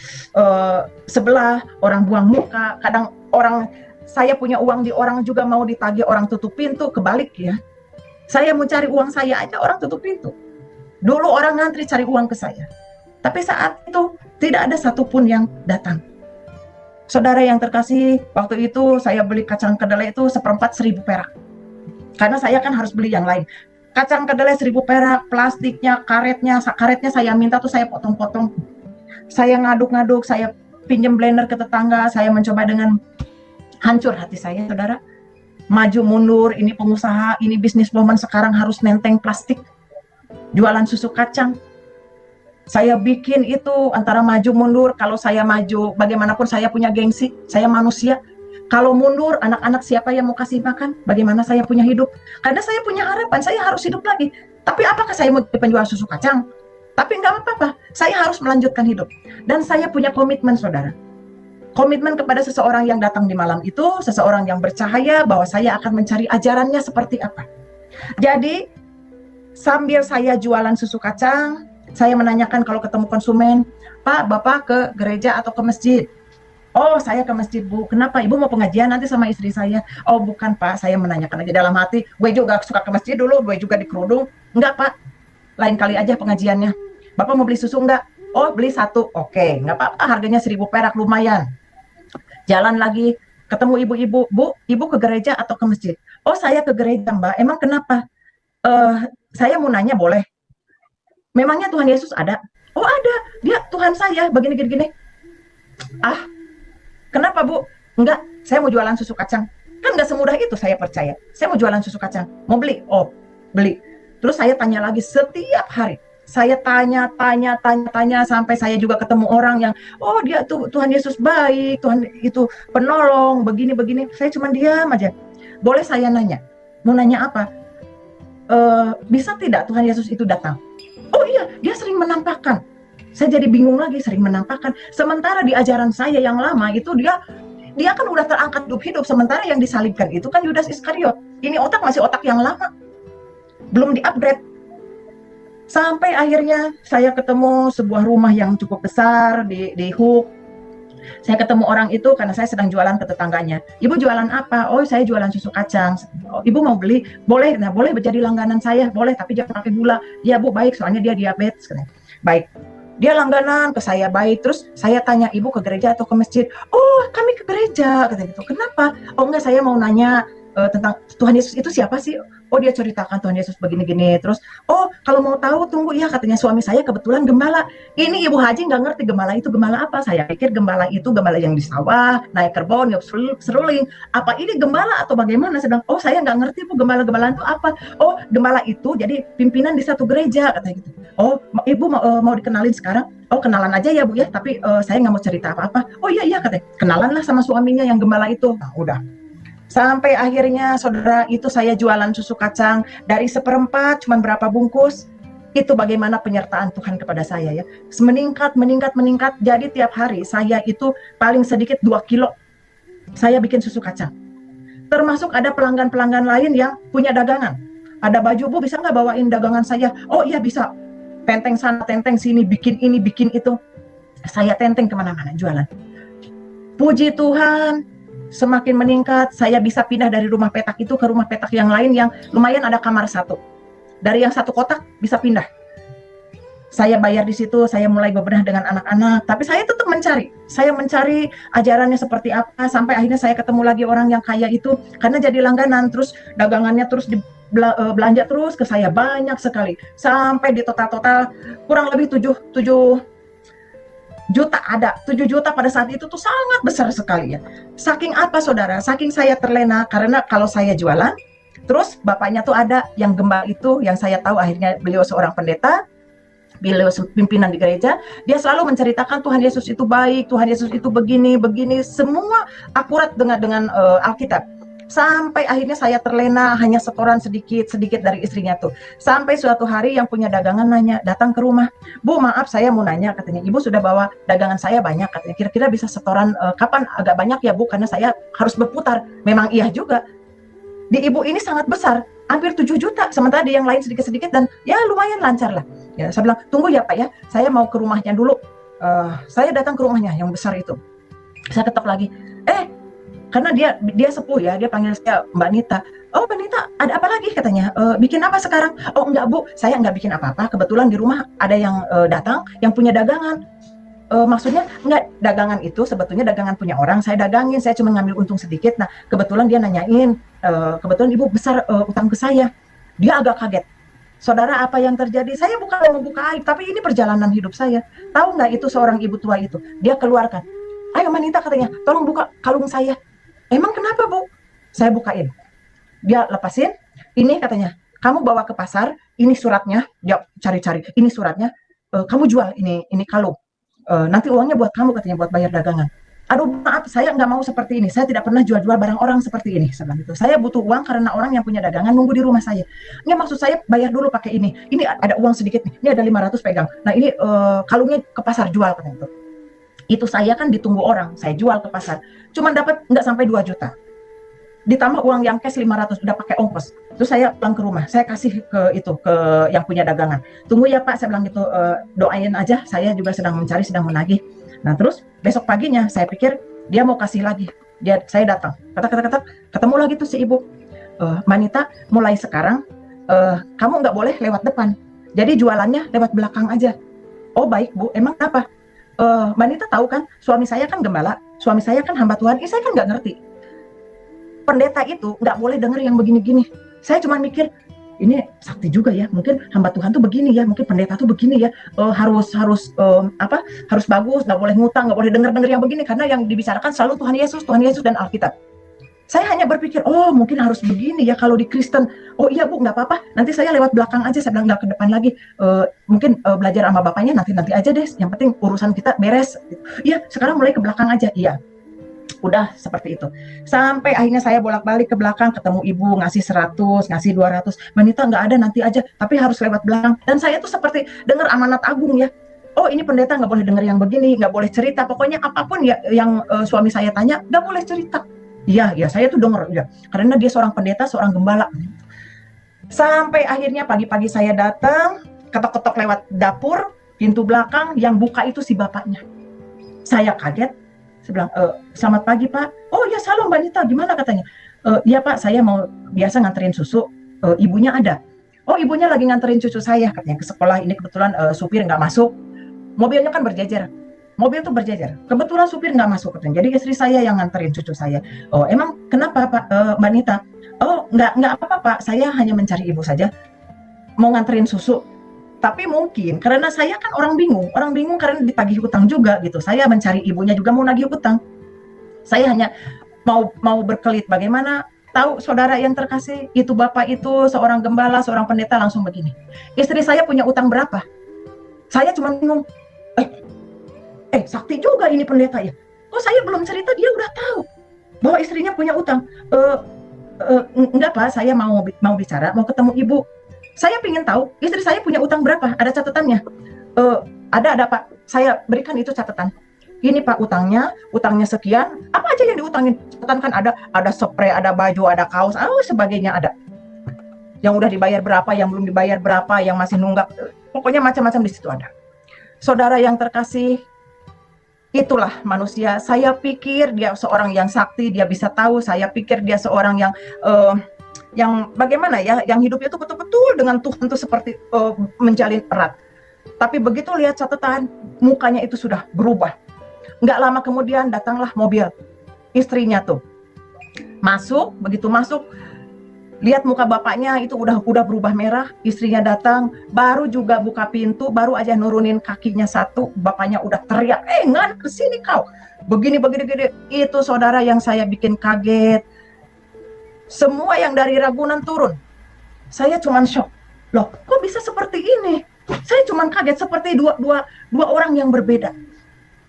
sebelah, orang buang muka, kadang orang... Saya punya uang di orang juga mau ditagih, orang tutup pintu, kebalik ya. Saya mau cari uang saya aja, orang tutup pintu. Dulu orang ngantri cari uang ke saya. Tapi saat itu tidak ada satupun yang datang. Saudara yang terkasih, waktu itu saya beli kacang kedelai itu 1/4 1.000 perak. Karena saya kan harus beli yang lain. Kacang kedelai 1.000 perak, plastiknya, karetnya saya minta tuh saya potong-potong. Saya ngaduk-ngaduk, saya pinjam blender ke tetangga, saya mencoba dengan hancur hati saya, saudara. Maju mundur, ini pengusaha, ini bisniswoman sekarang harus nenteng plastik. Jualan susu kacang. Saya bikin itu antara maju mundur. Kalau saya maju, bagaimanapun saya punya gengsi, saya manusia. Kalau mundur, anak-anak siapa yang mau kasih makan? Bagaimana saya punya hidup? Karena saya punya harapan, saya harus hidup lagi. Tapi apakah saya mau penjual susu kacang? Tapi nggak apa-apa, saya harus melanjutkan hidup. Dan saya punya komitmen, saudara. Komitmen kepada seseorang yang datang di malam itu, seseorang yang bercahaya, bahwa saya akan mencari ajarannya seperti apa. Jadi, sambil saya jualan susu kacang, saya menanyakan kalau ketemu konsumen, Pak, Bapak ke gereja atau ke masjid? Oh, saya ke masjid, Bu. Kenapa? Ibu mau pengajian nanti sama istri saya. Oh, bukan, Pak. Saya menanyakan aja dalam hati, gue juga suka ke masjid dulu, gue juga di kerudung. Enggak, Pak. Lain kali aja pengajiannya. Bapak mau beli susu enggak? Oh, beli 1. Oke, enggak apa-apa, harganya 1.000 perak, lumayan. Jalan lagi, ketemu ibu-ibu, Bu, ibu ke gereja atau ke masjid? Oh, saya ke gereja, Mbak. Emang kenapa? Saya mau nanya, boleh? Memangnya Tuhan Yesus ada? Oh, ada. Dia Tuhan saya, begini-gini. Ah, kenapa, Bu? Enggak, saya mau jualan susu kacang. Kan nggak semudah itu saya percaya. Saya mau jualan susu kacang. Mau beli? Oh, beli. Terus saya tanya lagi setiap hari. Saya tanya sampai saya juga ketemu orang yang, oh dia tuh Tuhan Yesus baik, Tuhan itu penolong, begini. Saya cuma diam aja. Boleh saya nanya? Mau nanya apa? Bisa tidak Tuhan Yesus itu datang? Oh iya, dia sering menampakkan. Saya jadi bingung lagi, sering menampakkan. Sementara di ajaran saya yang lama itu dia kan udah terangkat hidup. Sementara yang disalibkan itu kan Yudas Iskariot. Ini otak masih otak yang lama, belum di-upgrade. Sampai akhirnya saya ketemu sebuah rumah yang cukup besar di Hook. Saya ketemu orang itu karena saya sedang jualan ke tetangganya. Ibu jualan apa? Oh, saya jualan susu kacang. Oh, ibu mau beli? Boleh. Nah, boleh menjadi langganan saya. Boleh, tapi jangan pakai gula. Ya, Bu, baik. Soalnya dia diabetes. Baik. Dia langganan ke saya, baik. Terus saya tanya, ibu ke gereja atau ke masjid? Oh, kami ke gereja. Kata gitu. Kenapa? Oh, enggak, saya mau nanya. tentang Tuhan Yesus itu siapa sih? Oh, dia ceritakan Tuhan Yesus begini-gini. Terus, oh kalau mau tahu tunggu ya, katanya suami saya kebetulan gembala. Ini Ibu Haji nggak ngerti gembala itu gembala apa. Saya pikir gembala itu gembala yang di sawah, naik kerbau, niup seruling. Apa ini gembala atau bagaimana? Sedang, oh saya nggak ngerti Bu, gembala-gembalaan itu apa. Oh, gembala itu jadi pimpinan di satu gereja, katanya gitu. Oh, Ibu mau dikenalin sekarang? Oh, kenalan aja ya Bu ya, tapi saya nggak mau cerita apa-apa. Oh iya katanya, kenalan lah sama suaminya yang gembala itu. Nah, udah. Sampai akhirnya saudara itu saya jualan susu kacang dari 1/4 cuman berapa bungkus. Itu bagaimana penyertaan Tuhan kepada saya ya. Meningkat. Jadi tiap hari saya itu paling sedikit 2 kilo saya bikin susu kacang. Termasuk ada pelanggan-pelanggan lain yang punya dagangan. Ada baju, Bu bisa nggak bawain dagangan saya? Oh iya bisa. Tenteng sana, tenteng sini, bikin ini, bikin itu. Saya tenteng kemana-mana jualan. Puji Tuhan, semakin meningkat, saya bisa pindah dari rumah petak itu ke rumah petak yang lain yang lumayan ada kamar satu. Dari yang satu kotak bisa pindah. Saya bayar di situ, saya mulai bebenah dengan anak-anak, tapi saya tetap mencari. Saya mencari ajarannya seperti apa, sampai akhirnya saya ketemu lagi orang yang kaya itu, karena jadi langganan, terus dagangannya terus belanja terus ke saya banyak sekali. Sampai di total kurang lebih 7 juta ada. 7 juta pada saat itu tuh sangat besar sekali ya. Saking apa saudara? Saking saya terlena, karena kalau saya jualan, terus bapaknya tuh ada yang gembala itu, yang saya tahu akhirnya beliau seorang pendeta, beliau pimpinan di gereja, dia selalu menceritakan Tuhan Yesus itu baik, Tuhan Yesus itu begini, semua akurat dengan Alkitab. Sampai akhirnya saya terlena, hanya setoran sedikit dari istrinya tuh. Sampai suatu hari yang punya dagangan nanya, datang ke rumah, Bu maaf saya mau nanya, katanya Ibu sudah bawa dagangan saya banyak, katanya kira-kira bisa setoran kapan agak banyak ya Bu, karena saya harus berputar. Memang iya juga, di Ibu ini sangat besar, hampir 7 juta, sementara di yang lain sedikit-sedikit dan ya lumayan lancar lah. Ya, saya bilang, tunggu ya Pak ya, saya mau ke rumahnya dulu. Saya datang ke rumahnya yang besar itu. Saya ketok lagi, karena dia sepuh ya, dia panggil saya Mbak Nita. Oh Mbak Nita, ada apa lagi katanya? Bikin apa sekarang? Oh enggak Bu, saya enggak bikin apa-apa. Kebetulan di rumah ada yang datang, yang punya dagangan. Maksudnya enggak, dagangan itu sebetulnya dagangan punya orang. Saya dagangin, saya cuma ngambil untung sedikit. Nah kebetulan dia nanyain, kebetulan Ibu besar utang ke saya. Dia agak kaget. Saudara, apa yang terjadi? Saya bukan mau buka aib, tapi ini perjalanan hidup saya. Tahu nggak itu seorang ibu tua itu? Dia keluarkan. Ayo Mbak Nita katanya, tolong buka kalung saya. Emang kenapa Bu? Saya bukain. Dia lepasin. Ini katanya, kamu bawa ke pasar. Ini suratnya. Dia cari-cari. Ini suratnya. Kamu jual ini kalung. Nanti uangnya buat kamu katanya, buat bayar dagangan. Aduh maaf, saya nggak mau seperti ini. Saya tidak pernah jual-jual barang orang seperti ini. Saya butuh uang karena orang yang punya dagangan nunggu di rumah saya. Nggak, maksud saya bayar dulu pakai ini. Ini ada uang sedikit nih. Ini ada 500 pegang. Nah ini kalungnya ke pasar jual katanya itu. Itu saya kan ditunggu orang, saya jual ke pasar. Cuman dapat nggak sampai 2 juta. Ditambah uang yang cash 500, udah pakai ongkos. Terus saya pulang ke rumah, saya kasih ke yang punya dagangan. Tunggu ya Pak, saya bilang gitu, doain aja, saya juga sedang mencari, sedang menagih. Nah terus besok paginya saya pikir dia mau kasih lagi. Saya datang, kata ketemu lagi tuh si ibu. Manita, mulai sekarang kamu nggak boleh lewat depan. Jadi jualannya lewat belakang aja. Oh baik Bu, emang apa? Mbak Nita tahu kan, suami saya kan gembala, suami saya kan hamba Tuhan, saya kan nggak ngerti. Pendeta itu nggak boleh denger yang begini-gini. Saya cuma mikir, ini sakti juga ya, mungkin hamba Tuhan tuh begini ya, mungkin pendeta tuh begini ya, harus bagus, nggak boleh ngutang, nggak boleh denger yang begini, karena yang dibicarakan selalu Tuhan Yesus dan Alkitab. Saya hanya berpikir, oh mungkin harus begini ya kalau di Kristen. Oh iya Bu, nggak apa-apa, nanti saya lewat belakang aja, saya bilang nggak ke depan lagi. Mungkin belajar sama bapaknya nanti aja deh, yang penting urusan kita beres. Iya, sekarang mulai ke belakang aja. Iya, udah seperti itu. Sampai akhirnya saya bolak-balik ke belakang, ketemu ibu, ngasih 100, ngasih 200. Manita nggak ada, nanti aja, tapi harus lewat belakang. Dan saya tuh seperti dengar amanat agung ya. Oh ini pendeta nggak boleh dengar yang begini, nggak boleh cerita. Pokoknya apapun ya yang suami saya tanya, nggak boleh cerita. Iya, saya tuh denger ya, karena dia seorang pendeta, seorang gembala. Sampai akhirnya pagi-pagi saya datang, ketok-ketok lewat dapur, pintu belakang, yang buka itu si bapaknya. Saya kaget, saya bilang, selamat pagi Pak. Oh ya salam Mbak Nita, gimana katanya? Iya Pak, saya mau biasa nganterin susu, ibunya ada. Oh ibunya lagi nganterin cucu saya, katanya ke sekolah, ini kebetulan supir nggak masuk, mobilnya kan berjejer. mobil tuh berjejer. Kebetulan supir nggak masuk katanya. Jadi istri saya yang nganterin cucu saya. Oh emang kenapa Pak, Mbak Nita? Oh nggak apa-apa Pak, saya hanya mencari ibu saja. Mau nganterin susu. Tapi mungkin karena saya kan orang bingung karena ditagih utang juga gitu. Saya mencari ibunya juga mau nagih utang. Saya hanya mau berkelit bagaimana tahu saudara yang terkasih, itu bapak itu seorang gembala, seorang pendeta langsung begini. Istri saya punya utang berapa? Saya cuma bingung. Sakti juga ini pendeta ya. Kok saya belum cerita dia udah tahu bahwa istrinya punya utang. Enggak Pak, saya mau bicara, mau ketemu ibu. Saya ingin tahu istri saya punya utang berapa, ada catatannya. Ada Pak, saya berikan itu catatan. Ini Pak utangnya sekian, apa aja yang diutangin? Catatan kan ada spray, ada baju, ada kaos, sebagainya ada. Yang udah dibayar berapa, yang belum dibayar berapa, yang masih nunggak, pokoknya macam-macam di situ ada. Saudara yang terkasih, itulah manusia. Saya pikir dia seorang yang sakti, dia bisa tahu. Saya pikir dia seorang yang bagaimana ya, yang hidupnya itu betul-betul dengan Tuhan itu seperti menjalin erat. Tapi begitu lihat catatan, mukanya itu sudah berubah. Nggak lama kemudian datanglah mobil istrinya tuh begitu masuk, lihat muka bapaknya itu udah berubah merah. Istrinya datang, baru juga buka pintu, baru aja nurunin kakinya satu, bapaknya udah teriak, nggak kesini kau, begini. Itu saudara yang saya bikin kaget. Semua yang dari Ragunan turun. Saya cuman shock. Loh, kok bisa seperti ini? Saya cuman kaget, seperti dua orang yang berbeda.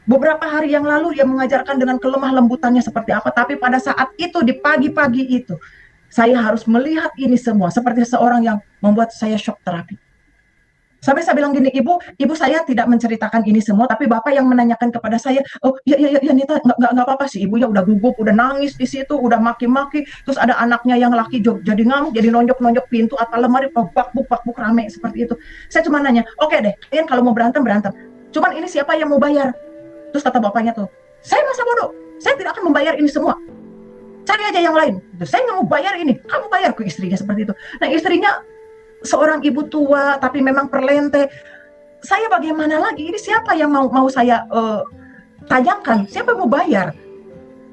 Beberapa hari yang lalu dia mengajarkan dengan kelemah lembutannya seperti apa, tapi pada saat itu di pagi-pagi itu saya harus melihat ini semua seperti seorang yang membuat saya shock terapi. Sampai saya bilang gini, ibu saya tidak menceritakan ini semua, tapi bapak yang menanyakan kepada saya, oh ya Nita, nggak apa-apa sih, ibunya udah gugup, udah nangis di situ, udah maki-maki, terus ada anaknya yang laki jadi ngamuk, jadi nonjok pintu atau lemari, bakbuk rame seperti itu. Saya cuma nanya, oke deh, kalian kalau mau berantem, cuman ini siapa yang mau bayar? Terus kata bapaknya tuh, saya masa bodoh, saya tidak akan membayar ini semua, cari aja yang lain. Saya nggak mau bayar ini, kamu bayar ke istrinya seperti itu. Nah istrinya seorang ibu tua, tapi memang perlente. Saya bagaimana lagi? Ini siapa yang mau saya tanyakan? Siapa yang mau bayar?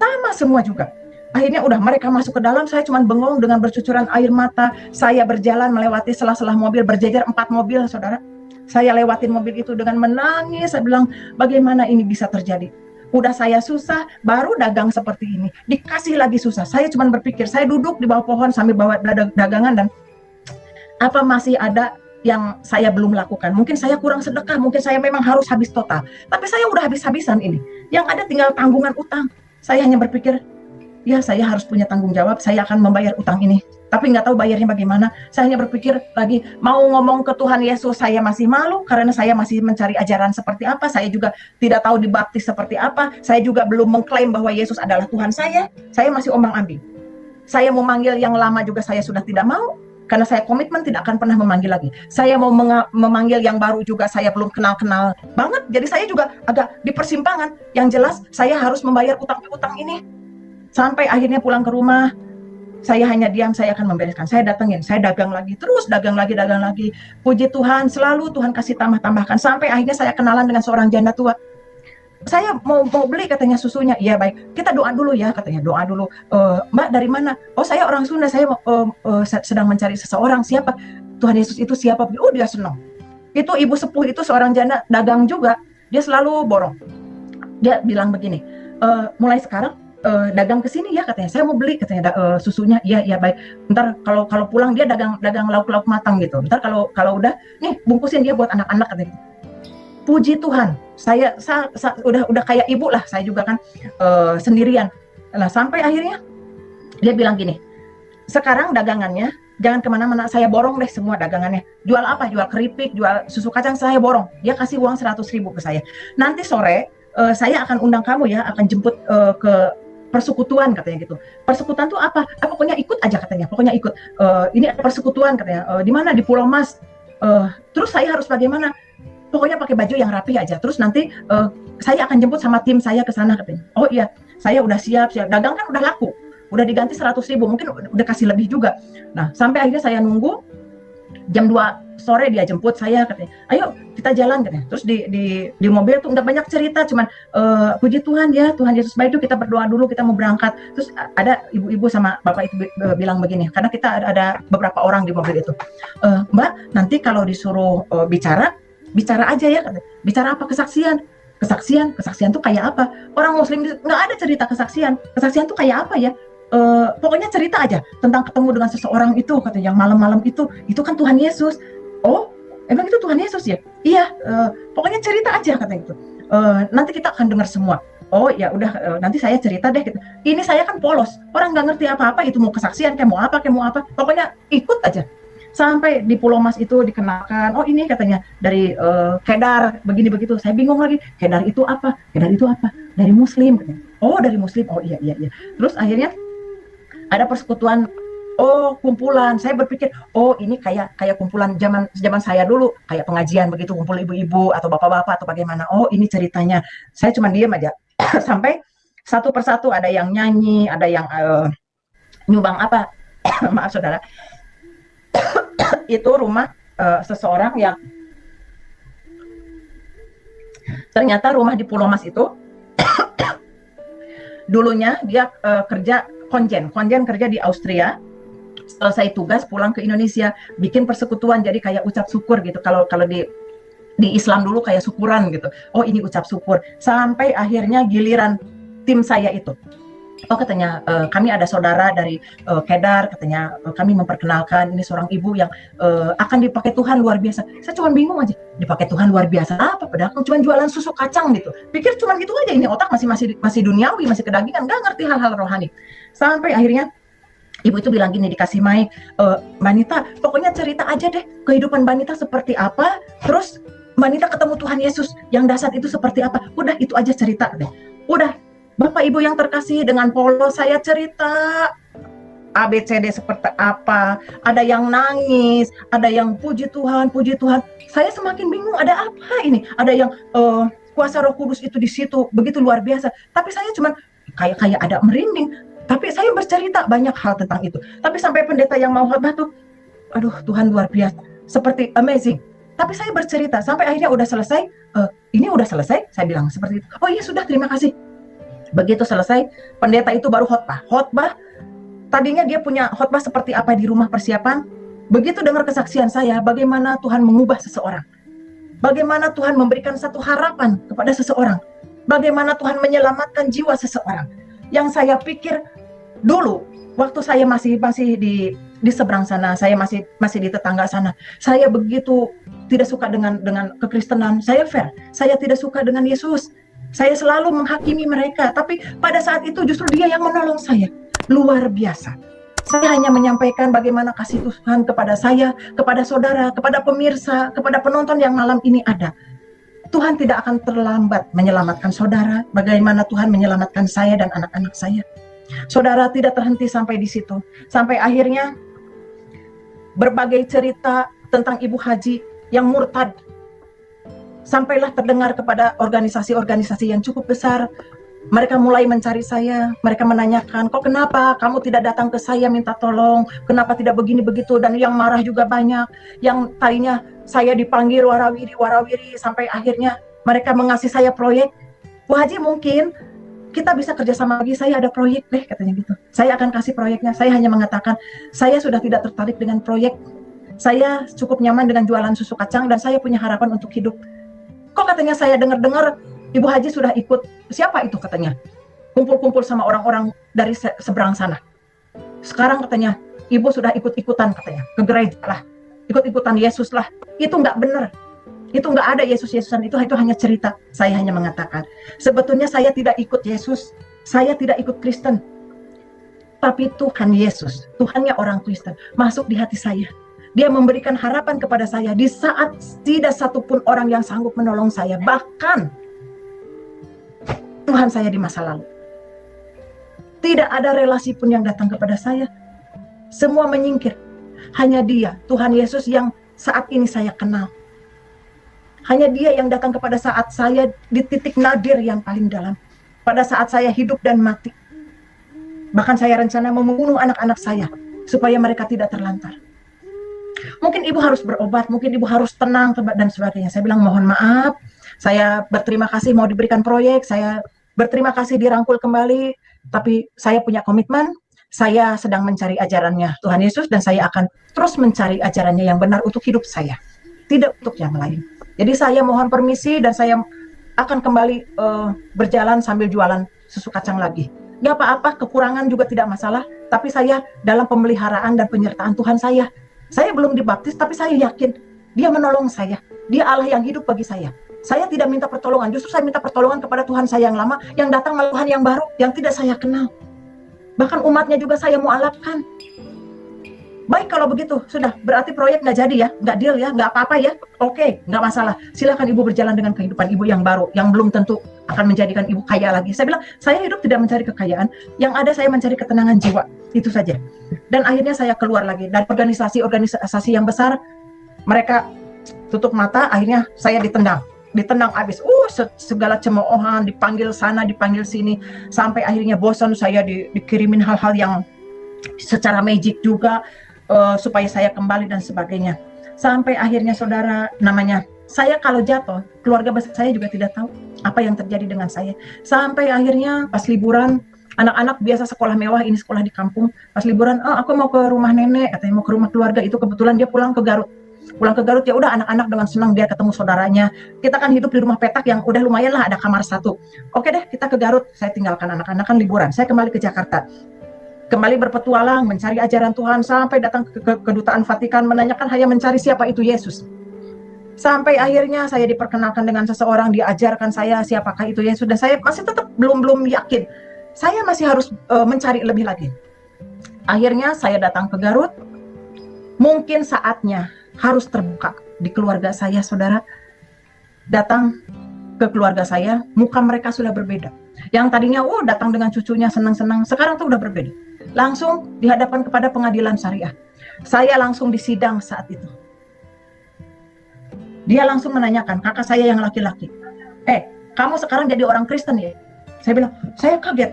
Sama semua juga. Akhirnya udah mereka masuk ke dalam, saya cuma bengong dengan bercucuran air mata. Saya berjalan melewati sela-sela mobil, berjejer 4 mobil, saudara. Saya lewatin mobil itu dengan menangis. Saya bilang, bagaimana ini bisa terjadi? Udah saya susah, baru dagang seperti ini, dikasih lagi susah. Saya cuma berpikir, saya duduk di bawah pohon sambil bawa dagangan, dan apa masih ada yang saya belum lakukan? Mungkin saya kurang sedekah, mungkin saya memang harus habis total. Tapi saya udah habis-habisan ini. Yang ada tinggal tanggungan utang. Saya hanya berpikir, ya saya harus punya tanggung jawab, saya akan membayar utang ini. Tapi nggak tahu bayarnya bagaimana. Saya hanya berpikir lagi, mau ngomong ke Tuhan Yesus, saya masih malu karena saya masih mencari ajaran seperti apa. Saya juga tidak tahu dibaptis seperti apa. Saya juga belum mengklaim bahwa Yesus adalah Tuhan saya. Saya masih ombang-ambing. Saya mau manggil yang lama juga saya sudah tidak mau, karena saya komitmen tidak akan pernah memanggil lagi. Saya mau memanggil yang baru juga saya belum kenal-kenal banget. Jadi saya juga agak di persimpangan. Yang jelas saya harus membayar utang-utang ini. Sampai akhirnya pulang ke rumah, saya hanya diam, saya akan membereskan. Saya datengin, saya dagang lagi, terus dagang lagi. Puji Tuhan, selalu Tuhan kasih tambahkan. Sampai akhirnya saya kenalan dengan seorang janda tua. Saya mau beli katanya susunya. Iya baik, kita doa dulu ya katanya. Doa dulu. Mbak dari mana? Oh saya orang Sunda, saya sedang mencari seseorang. Siapa? Tuhan Yesus itu siapa? Oh dia senang. Itu ibu sepuh itu seorang janda dagang juga. Dia selalu borong. Dia bilang begini, mulai sekarang dagang ke sini ya katanya. Saya mau beli katanya susunya. Iya baik. Ntar kalau pulang dia dagang lauk-lauk matang gitu. Ntar kalau udah nih bungkusin dia buat anak-anak katanya. Puji Tuhan, saya udah kayak ibu lah, saya juga kan sendirian. Nah sampai akhirnya dia bilang gini, sekarang dagangannya jangan kemana-mana, saya borong deh semua dagangannya. Jual apa? Jual keripik, jual susu kacang, saya borong. Dia kasih uang 100.000 ke saya. Nanti sore saya akan undang kamu ya, akan jemput ke persekutuan katanya gitu. Persekutuan tuh apa? Pokoknya ikut aja katanya. Pokoknya ikut. Ini persekutuan katanya. Di mana? Di Pulau Mas. Terus saya harus bagaimana? Pokoknya pakai baju yang rapi aja. Terus nanti saya akan jemput sama tim saya ke sana katanya. Oh iya, saya udah siap. Dagang kan udah laku. Udah diganti 100.000, mungkin udah kasih lebih juga. Nah, sampai akhirnya saya nunggu jam 2 sore dia jemput saya katanya. Ayo kita jalan kan ya. Terus di mobil tuh nggak banyak cerita, cuman puji Tuhan ya, Tuhan Yesus baik, itu kita berdoa dulu, kita mau berangkat. Terus ada ibu-ibu sama bapak itu bilang begini, karena kita ada beberapa orang di mobil itu, Mbak, nanti kalau disuruh bicara aja ya, bicara apa? Kesaksian tuh kayak apa? Orang Muslim nggak ada cerita kesaksian tuh kayak apa ya? Pokoknya cerita aja tentang ketemu dengan seseorang itu, katanya, yang malam-malam itu kan Tuhan Yesus. Oh, emang itu Tuhan Yesus ya? Iya, pokoknya cerita aja, katanya gitu. Nanti kita akan dengar semua. Oh ya udah, nanti saya cerita deh gitu. Ini saya kan polos, orang nggak ngerti apa-apa, itu mau kesaksian kayak mau apa, pokoknya ikut aja. Sampai di Pulau Mas itu dikenalkan, oh ini katanya dari Kedar, begini begitu. Saya bingung lagi, Kedar itu apa? Dari Muslim, katanya. Oh dari Muslim, oh iya. Terus akhirnya ada persekutuan, oh kumpulan. Saya berpikir, oh ini kayak kumpulan zaman saya dulu, kayak pengajian begitu, kumpul ibu-ibu atau bapak-bapak atau bagaimana. Oh ini ceritanya. Saya cuma diem aja. Sampai satu persatu ada yang nyanyi, ada yang nyumbang apa? Maaf saudara. Itu rumah seseorang yang ternyata rumah di Pulau Mas itu dulunya dia kerja konjen kerja di Austria, selesai tugas pulang ke Indonesia, bikin persekutuan, jadi kayak ucap syukur gitu. Kalau di Islam dulu kayak syukuran gitu. Oh ini ucap syukur. Sampai akhirnya giliran tim saya itu. Oh katanya, kami ada saudara dari Kedar, katanya kami memperkenalkan ini seorang ibu yang akan dipakai Tuhan luar biasa. Saya cuma bingung aja, dipakai Tuhan luar biasa apa? Padahal cuma jualan susu kacang gitu. Pikir cuma gitu aja, ini otak masih duniawi, masih kedagingan, nggak ngerti hal-hal rohani. Sampai akhirnya ibu itu bilang gini, dikasih mic, Mbak Nita, pokoknya cerita aja deh kehidupan Mbak Nita seperti apa, terus Mbak Nita ketemu Tuhan Yesus yang dahsyat itu seperti apa. Udah itu aja cerita deh. Udah, Bapak Ibu yang terkasih, dengan polos saya cerita ABCD seperti apa, ada yang nangis, ada yang puji Tuhan. Saya semakin bingung, ada apa ini? Ada yang kuasa Roh Kudus itu di situ begitu luar biasa. Tapi saya cuma kayak ada merinding. Tapi saya bercerita banyak hal tentang itu. Tapi sampai pendeta yang mau khotbah tuh, aduh Tuhan luar biasa, seperti amazing. Tapi saya bercerita sampai akhirnya udah selesai. Ini udah selesai, saya bilang seperti itu. Oh iya sudah, terima kasih. Begitu selesai, pendeta itu baru khotbah. Tadinya dia punya khotbah seperti apa di rumah persiapan. Begitu dengar kesaksian saya, bagaimana Tuhan mengubah seseorang, bagaimana Tuhan memberikan satu harapan kepada seseorang, bagaimana Tuhan menyelamatkan jiwa seseorang. Yang saya pikir dulu, waktu saya masih di seberang sana, saya masih di tetangga sana, saya begitu tidak suka dengan kekristenan. Saya fair, saya tidak suka dengan Yesus. Saya selalu menghakimi mereka, tapi pada saat itu justru dia yang menolong saya. Luar biasa. Saya hanya menyampaikan bagaimana kasih Tuhan kepada saya, kepada saudara, kepada pemirsa, kepada penonton yang malam ini ada. Tuhan tidak akan terlambat menyelamatkan saudara, bagaimana Tuhan menyelamatkan saya dan anak-anak saya. Saudara, tidak terhenti sampai di situ. Sampai akhirnya berbagai cerita tentang Ibu Haji yang murtad sampailah terdengar kepada organisasi-organisasi yang cukup besar. Mereka mulai mencari saya, mereka menanyakan, kok kenapa kamu tidak datang ke saya minta tolong, kenapa tidak begini begitu, dan yang marah juga banyak, yang tadinya saya dipanggil warawiri, sampai akhirnya mereka mengasih saya proyek. Bu Haji, mungkin kita bisa kerjasama lagi, saya ada proyek deh, katanya gitu. Saya akan kasih proyeknya. Saya hanya mengatakan, saya sudah tidak tertarik dengan proyek, saya cukup nyaman dengan jualan susu kacang, dan saya punya harapan untuk hidup. Kok katanya saya dengar-dengar Ibu Haji sudah ikut, siapa itu katanya, kumpul-kumpul sama orang-orang dari seberang sana. Sekarang katanya, Ibu sudah ikut-ikutan katanya, ke gereja lah, ikut-ikutan Yesus lah. Itu nggak benar. Itu nggak ada Yesus-Yesusan, itu hanya cerita. Saya hanya mengatakan, sebetulnya saya tidak ikut Yesus, saya tidak ikut Kristen. Tapi Tuhan Yesus, Tuhannya orang Kristen, masuk di hati saya. Dia memberikan harapan kepada saya di saat tidak satupun orang yang sanggup menolong saya. Bahkan Tuhan saya di masa lalu. Tidak ada relasi pun yang datang kepada saya. Semua menyingkir. Hanya Dia, Tuhan Yesus yang saat ini saya kenal. Hanya Dia yang datang kepada saat saya di titik nadir yang paling dalam. Pada saat saya hidup dan mati. Bahkan saya rencana membunuh anak-anak saya supaya mereka tidak terlantar. Mungkin ibu harus berobat, mungkin ibu harus tenang dan sebagainya. Saya bilang mohon maaf, saya berterima kasih mau diberikan proyek, saya berterima kasih dirangkul kembali, tapi saya punya komitmen, saya sedang mencari ajarannya Tuhan Yesus dan saya akan terus mencari ajarannya yang benar untuk hidup saya, tidak untuk yang lain. Jadi saya mohon permisi dan saya akan kembali berjalan sambil jualan susu kacang lagi. Gak apa-apa, kekurangan juga tidak masalah, tapi saya dalam pemeliharaan dan penyertaan Tuhan saya. Saya belum dibaptis, tapi saya yakin Dia menolong saya. Dia Allah yang hidup bagi saya. Saya tidak minta pertolongan, justru saya minta pertolongan kepada Tuhan saya yang lama, yang datang melalui Tuhan yang baru, yang tidak saya kenal. Bahkan umatnya juga saya mualafkan. Baik kalau begitu, sudah berarti proyek nggak jadi ya, nggak deal ya, nggak apa-apa ya, oke, nggak masalah. Silakan ibu berjalan dengan kehidupan ibu yang baru, yang belum tentu akan menjadikan ibu kaya lagi. Saya bilang, saya hidup tidak mencari kekayaan, yang ada saya mencari ketenangan jiwa, itu saja. Dan akhirnya saya keluar lagi dari organisasi yang besar, mereka tutup mata, akhirnya saya ditendang habis. Segala cemoohan, dipanggil sana, dipanggil sini, sampai akhirnya bosan saya dikirimin hal-hal yang secara magic juga. Supaya saya kembali dan sebagainya. Sampai akhirnya saudara, namanya saya kalau jatuh, keluarga besar saya juga tidak tahu apa yang terjadi dengan saya. Sampai akhirnya pas liburan, anak-anak biasa sekolah mewah, ini sekolah di kampung. Pas liburan, aku mau ke rumah nenek, katanya mau ke rumah keluarga. Itu kebetulan dia pulang ke Garut. Ya udah, anak-anak dengan senang dia ketemu saudaranya. Kita kan hidup di rumah petak yang udah lumayan lah, ada kamar satu. Oke deh, kita ke Garut. Saya tinggalkan anak-anak kan liburan. Saya kembali ke Jakarta. Kembali berpetualang, mencari ajaran Tuhan, sampai datang ke kedutaan Vatikan, menanyakan hanya mencari siapa itu Yesus. Sampai akhirnya saya diperkenalkan dengan seseorang, diajarkan saya siapakah itu Yesus, dan saya masih tetap belum yakin. Saya masih harus mencari lebih lagi. Akhirnya saya datang ke Garut, mungkin saatnya harus terbuka di keluarga saya, saudara. Datang ke keluarga saya, muka mereka sudah berbeda. Yang tadinya datang dengan cucunya senang-senang, sekarang tuh udah berbeda. Langsung dihadapkan kepada pengadilan syariah. Saya langsung disidang saat itu. Dia langsung menanyakan, kakak saya yang laki-laki, kamu sekarang jadi orang Kristen ya? Saya bilang, saya kaget.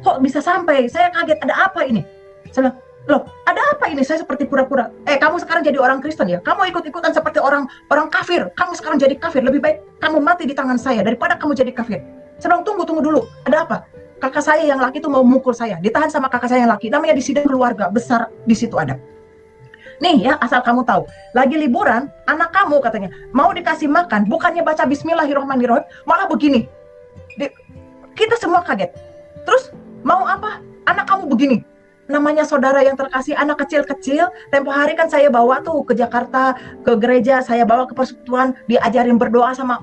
Kok bisa sampai? Saya kaget, ada apa ini? Saya bilang, loh, ada apa ini? Saya seperti pura-pura. Kamu sekarang jadi orang Kristen ya? Kamu ikut-ikutan seperti orang kafir. Kamu sekarang jadi kafir. Lebih baik kamu mati di tangan saya daripada kamu jadi kafir. Saya bilang, tunggu dulu. Ada apa? Kakak saya yang laki itu mau memukul saya. Ditahan sama kakak saya yang laki. Namanya di sidang keluarga besar, di situ ada. Nih ya, asal kamu tahu. Lagi liburan, anak kamu katanya mau dikasih makan, bukannya baca Bismillahirrahmanirrahim, malah begini. Kita semua kaget. Terus mau apa? Anak kamu begini. Namanya saudara yang terkasih, anak kecil-kecil. Tempo hari kan saya bawa tuh ke Jakarta, ke gereja, saya bawa ke persekutuan, diajarin berdoa sama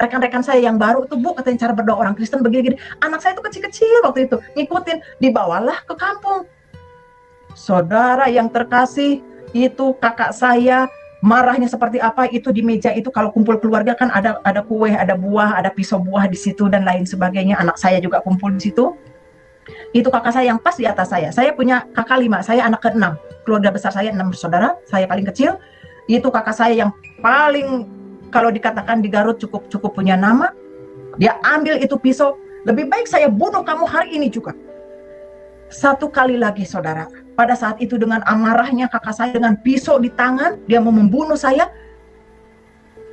rekan-rekan saya yang baru. Tuh Bu, katanya cara berdoa orang Kristen begini-gini. Anak saya tuh kecil-kecil waktu itu, ngikutin, dibawalah ke kampung. Saudara yang terkasih, itu kakak saya marahnya seperti apa, itu di meja itu kalau kumpul keluarga kan ada kue, ada buah, ada pisau buah di situ dan lain sebagainya. Anak saya juga kumpul di situ. Itu kakak saya yang pas di atas saya. Saya punya kakak 5, saya anak ke-6. Keluarga besar saya 6 bersaudara, saya paling kecil. Itu kakak saya yang paling, kalau dikatakan di Garut cukup punya nama. Dia ambil itu pisau, lebih baik saya bunuh kamu hari ini juga. Satu kali lagi saudara, pada saat itu dengan amarahnya kakak saya dengan pisau di tangan, dia mau membunuh saya.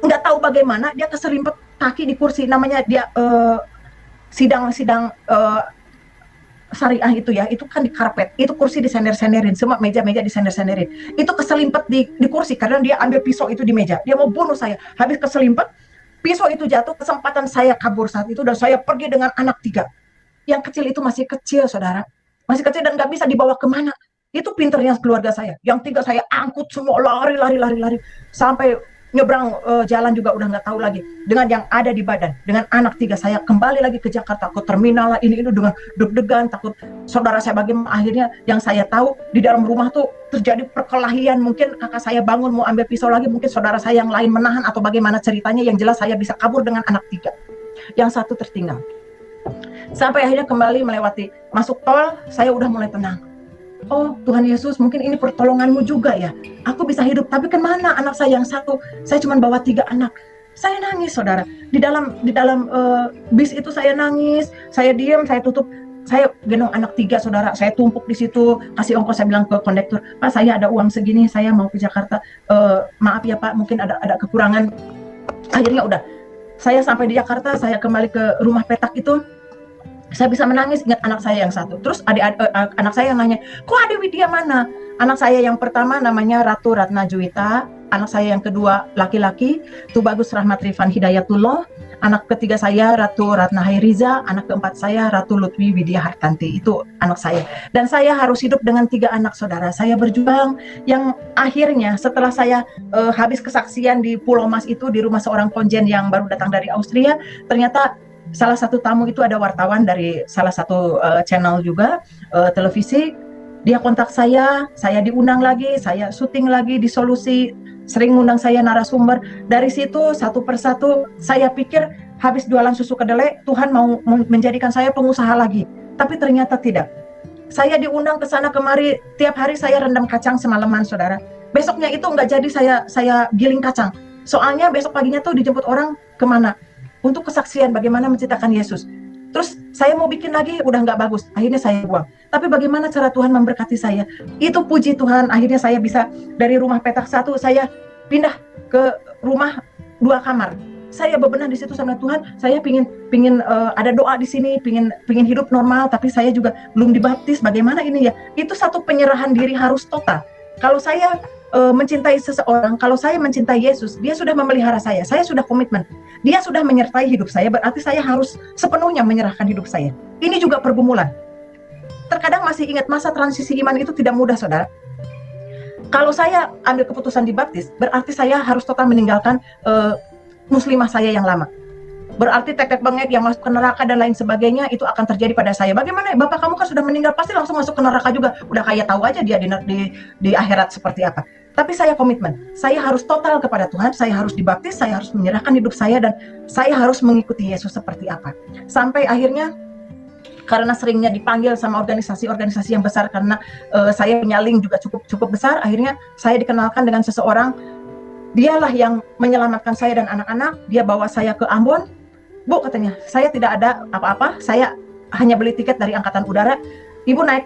Nggak tahu bagaimana, dia keserimpet kaki di kursi, namanya dia sidang syariah itu ya, itu kan di karpet, itu kursi disender-senderin, semua meja-meja disender-senderin, itu keselimpet di kursi karena dia ambil pisau itu di meja, dia mau bunuh saya. Habis keselimpet, pisau itu jatuh, kesempatan saya kabur saat itu dan saya pergi dengan anak 3. Yang kecil itu masih kecil saudara, masih kecil dan nggak bisa dibawa kemana. Itu pinternya keluarga saya, yang 3 saya angkut semua, lari sampai nyebrang jalan juga udah nggak tahu lagi dengan yang ada di badan. Dengan anak 3 saya kembali lagi ke Jakarta, ke terminal lah, ini dengan deg-degan, takut saudara saya bagaimana. Akhirnya yang saya tahu di dalam rumah tuh terjadi perkelahian, mungkin kakak saya bangun mau ambil pisau lagi, mungkin saudara saya yang lain menahan atau bagaimana ceritanya. Yang jelas saya bisa kabur dengan anak 3, yang 1 tertinggal. Sampai akhirnya kembali melewati masuk tol, saya udah mulai tenang. Oh Tuhan Yesus, mungkin ini pertolonganmu juga ya. Aku bisa hidup, tapi kemana anak saya yang 1? Saya cuma bawa 3 anak. Saya nangis saudara. Di dalam bis itu saya nangis. Saya diam, saya tutup. Saya gendong anak 3 saudara, saya tumpuk di situ, kasih ongkos, saya bilang ke kondektur, Pak saya ada uang segini, saya mau ke Jakarta, maaf ya Pak, mungkin ada kekurangan. Akhirnya udah, saya sampai di Jakarta, saya kembali ke rumah petak itu, saya bisa menangis ingat anak saya yang satu. Terus anak saya yang nanya, kok Ade Widya mana? Anak saya yang pertama namanya Ratu Ratna Juwita, anak saya yang kedua laki-laki Tubagus Rahmat Rifan Hidayatullah, anak ketiga saya Ratu Ratna Hairiza, anak keempat saya Ratu Lutfi Widya Hartanti. Itu anak saya. Dan saya harus hidup dengan 3 anak saudara. Saya berjuang, yang akhirnya setelah saya habis kesaksian di Pulau Mas itu, di rumah seorang konjen yang baru datang dari Austria, ternyata salah satu tamu itu ada wartawan dari salah satu channel juga, televisi. Dia kontak saya diundang lagi, saya syuting lagi di Solusi, sering undang saya narasumber. Dari situ satu persatu saya pikir habis jualan susu kedelai, Tuhan mau menjadikan saya pengusaha lagi. Tapi ternyata tidak. Saya diundang ke sana kemari, tiap hari saya rendam kacang semalaman saudara. Besoknya itu nggak jadi saya giling kacang. Soalnya besok paginya tuh dijemput orang kemana? Untuk kesaksian bagaimana menceritakan Yesus. Terus saya mau bikin lagi, udah nggak bagus. Akhirnya saya buang. Tapi bagaimana cara Tuhan memberkati saya? Itu puji Tuhan, akhirnya saya bisa dari rumah petak 1, saya pindah ke rumah 2 kamar. Saya bebenah di situ sama Tuhan. Saya pingin ada doa di sini, pingin hidup normal. Tapi saya juga belum dibaptis. Bagaimana ini ya? Itu satu penyerahan diri harus total. Kalau saya mencintai seseorang, kalau saya mencintai Yesus, dia sudah memelihara saya sudah komitmen, dia sudah menyertai hidup saya, berarti saya harus sepenuhnya menyerahkan hidup saya. Ini juga pergumulan. Terkadang masih ingat masa transisi iman itu tidak mudah saudara. Kalau saya ambil keputusan dibaptis, berarti saya harus total meninggalkan muslimah saya yang lama. Berarti tek-tek bengek yang masuk ke neraka dan lain sebagainya itu akan terjadi pada saya. Bagaimana? Bapak kamu kan sudah meninggal, pasti langsung masuk ke neraka juga. Udah kayak tahu aja dia di akhirat seperti apa. Tapi saya komitmen, saya harus total kepada Tuhan, saya harus dibaptis, saya harus menyerahkan hidup saya, dan saya harus mengikuti Yesus seperti apa. Sampai akhirnya, karena seringnya dipanggil sama organisasi-organisasi yang besar, karena saya punya link juga cukup besar, akhirnya saya dikenalkan dengan seseorang. Dialah yang menyelamatkan saya dan anak-anak. Dia bawa saya ke Ambon. Bu, katanya, saya tidak ada apa-apa, saya hanya beli tiket dari Angkatan Udara. Ibu naik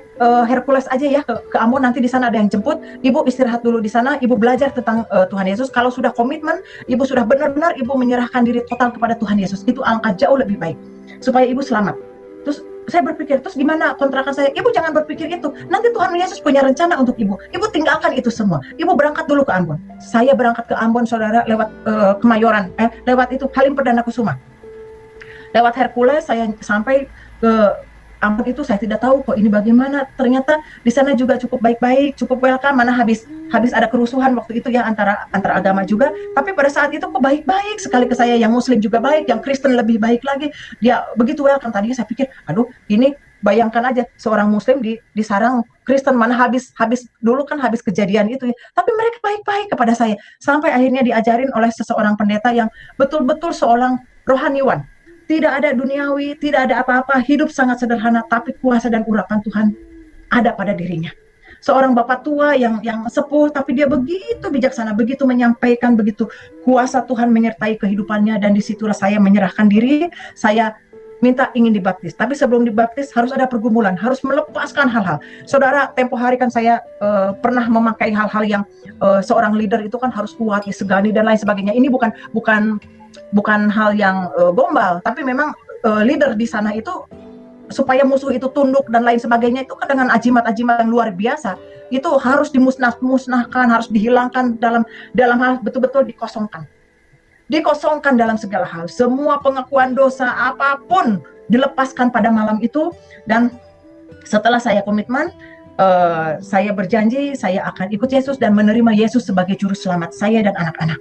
Hercules aja ya ke Ambon, nanti di sana ada yang jemput. Ibu istirahat dulu di sana, ibu belajar tentang Tuhan Yesus. Kalau sudah komitmen, ibu sudah benar-benar ibu menyerahkan diri total kepada Tuhan Yesus. Itu angka jauh lebih baik, supaya ibu selamat. Terus saya berpikir, terus gimana kontrakan saya? Ibu jangan berpikir itu, nanti Tuhan Yesus punya rencana untuk ibu. Ibu tinggalkan itu semua. Ibu berangkat dulu ke Ambon. Saya berangkat ke Ambon saudara, lewat Kemayoran, lewat itu Halim Perdana Kusuma. Lewat Hercules saya sampai ke Ambon itu, saya tidak tahu kok ini bagaimana. Ternyata di sana juga cukup baik-baik, cukup welcome. Mana habis ada kerusuhan waktu itu ya antara agama juga. Tapi pada saat itu kok baik-baik sekali ke saya. Yang Muslim juga baik, yang Kristen lebih baik lagi. Dia begitu welcome. Tadinya saya pikir, aduh ini bayangkan aja seorang Muslim disarang Kristen, mana habis dulu kan habis kejadian itu ya. Tapi mereka baik-baik kepada saya. Sampai akhirnya diajarin oleh seseorang pendeta yang betul-betul seorang rohaniwan. Tidak ada duniawi, tidak ada apa-apa, hidup sangat sederhana, tapi kuasa dan urapan Tuhan ada pada dirinya. Seorang bapak tua yang sepuh, tapi dia begitu bijaksana, begitu menyampaikan, begitu kuasa Tuhan menyertai kehidupannya, dan disitulah saya menyerahkan diri, saya minta ingin dibaptis. Tapi sebelum dibaptis harus ada pergumulan, harus melepaskan hal-hal. Saudara, tempo hari kan saya pernah memakai hal-hal yang seorang leader itu kan harus kuat, disegani dan lain sebagainya. Ini bukan hal yang gombal, tapi memang leader di sana itu supaya musuh itu tunduk dan lain sebagainya itu kan dengan ajimat-ajimat yang luar biasa. Itu harus dimusnahkan, harus dihilangkan dalam hal betul-betul dikosongkan. Dikosongkan dalam segala hal. Semua pengakuan dosa apapun dilepaskan pada malam itu. Dan setelah saya komitmen, saya berjanji saya akan ikut Yesus dan menerima Yesus sebagai juru selamat saya dan anak-anak.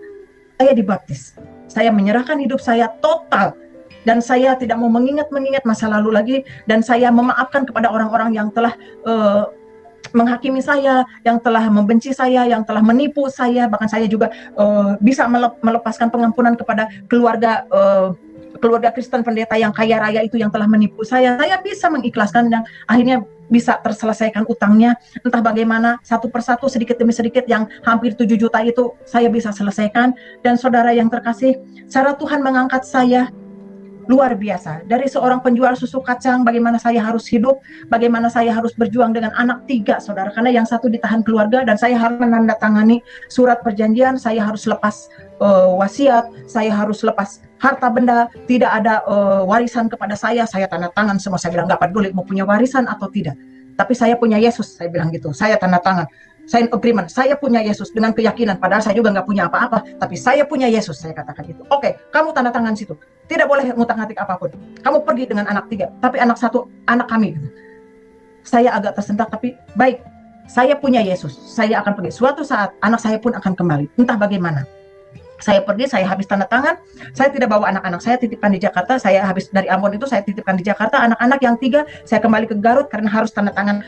Saya dibaptis. Saya menyerahkan hidup saya total, dan saya tidak mau mengingat masa lalu lagi, dan saya memaafkan kepada orang-orang yang telah menghakimi saya, yang telah membenci saya, yang telah menipu saya. Bahkan saya juga bisa melepaskan pengampunan kepada keluarga Kristen pendeta yang kaya raya itu yang telah menipu saya. Saya bisa mengikhlaskan dan akhirnya bisa terselesaikan utangnya. Entah bagaimana, satu persatu, sedikit demi sedikit, yang hampir 7 juta itu saya bisa selesaikan. Dan saudara yang terkasih, cara Tuhan mengangkat saya luar biasa. Dari seorang penjual susu kacang, bagaimana saya harus hidup, bagaimana saya harus berjuang dengan anak 3, saudara. Karena yang satu ditahan keluarga dan saya harus menandatangani surat perjanjian, saya harus lepas wasiat, saya harus lepas harta benda, tidak ada warisan kepada saya tanda tangan semua. Saya bilang, nggak peduli mau punya warisan atau tidak. Tapi saya punya Yesus, saya bilang gitu. Saya tanda tangan, sign agreement, saya punya Yesus dengan keyakinan. Padahal saya juga nggak punya apa-apa, tapi saya punya Yesus, saya katakan gitu. Oke, kamu tanda tangan situ. Tidak boleh ngutang-ngatik apapun. Kamu pergi dengan anak 3, tapi anak 1, anak kami. Saya agak tersentak, tapi baik, saya punya Yesus. Saya akan pergi. Suatu saat anak saya pun akan kembali. Entah bagaimana. Saya pergi, saya habis tanda tangan, saya tidak bawa anak-anak, saya titipkan di Jakarta, saya habis dari Ambon itu saya titipkan di Jakarta, anak-anak yang 3, saya kembali ke Garut karena harus tanda tangan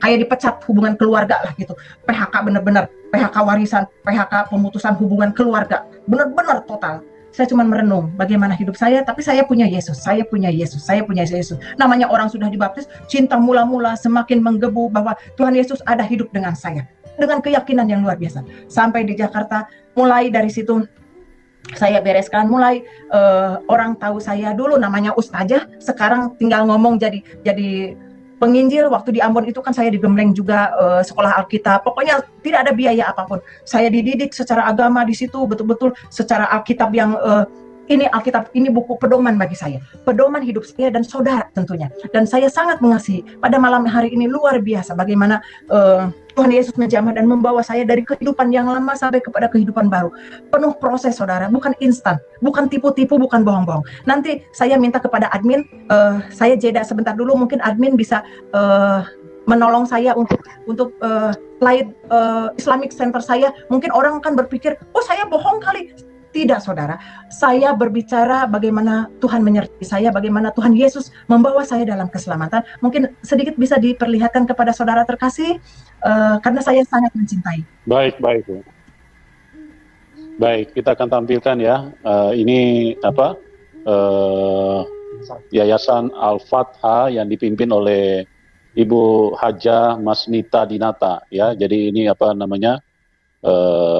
kayak dipecat hubungan keluarga lah gitu. PHK benar-benar, PHK warisan, PHK pemutusan hubungan keluarga, benar-benar total. Saya cuma merenung bagaimana hidup saya, tapi saya punya Yesus, saya punya Yesus, saya punya Yesus. Namanya orang sudah dibaptis, cinta mula-mula semakin menggebu bahwa Tuhan Yesus ada hidup dengan saya. Dengan keyakinan yang luar biasa. Sampai di Jakarta, mulai dari situ saya bereskan, mulai orang tahu saya dulu namanya Ustazah, sekarang tinggal ngomong jadi penginjil. Waktu di Ambon itu kan saya digembleng juga sekolah Alkitab. Pokoknya tidak ada biaya apapun. Saya dididik secara agama di situ, betul-betul secara Alkitab yang ini Alkitab, ini buku pedoman bagi saya, pedoman hidup saya dan saudara tentunya. Dan saya sangat mengasihi. Pada malam hari ini luar biasa bagaimana Tuhan Yesus menjamah dan membawa saya dari kehidupan yang lama sampai kepada kehidupan baru. Penuh proses, saudara, bukan instan, bukan tipu-tipu, bukan bohong-bohong. Nanti saya minta kepada admin, saya jeda sebentar dulu, mungkin admin bisa menolong saya untuk slide Islamic Center saya. Mungkin orang kan berpikir, oh saya bohong kali. Tidak, saudara. Saya berbicara bagaimana Tuhan menyertai saya, bagaimana Tuhan Yesus membawa saya dalam keselamatan. Mungkin sedikit bisa diperlihatkan kepada saudara terkasih, karena saya sangat mencintai. Baik. Baik, kita akan tampilkan ya. Ini apa? Yayasan Al-Fatha yang dipimpin oleh Ibu Hajah Mas Nita Dinata. Ya, jadi ini apa namanya?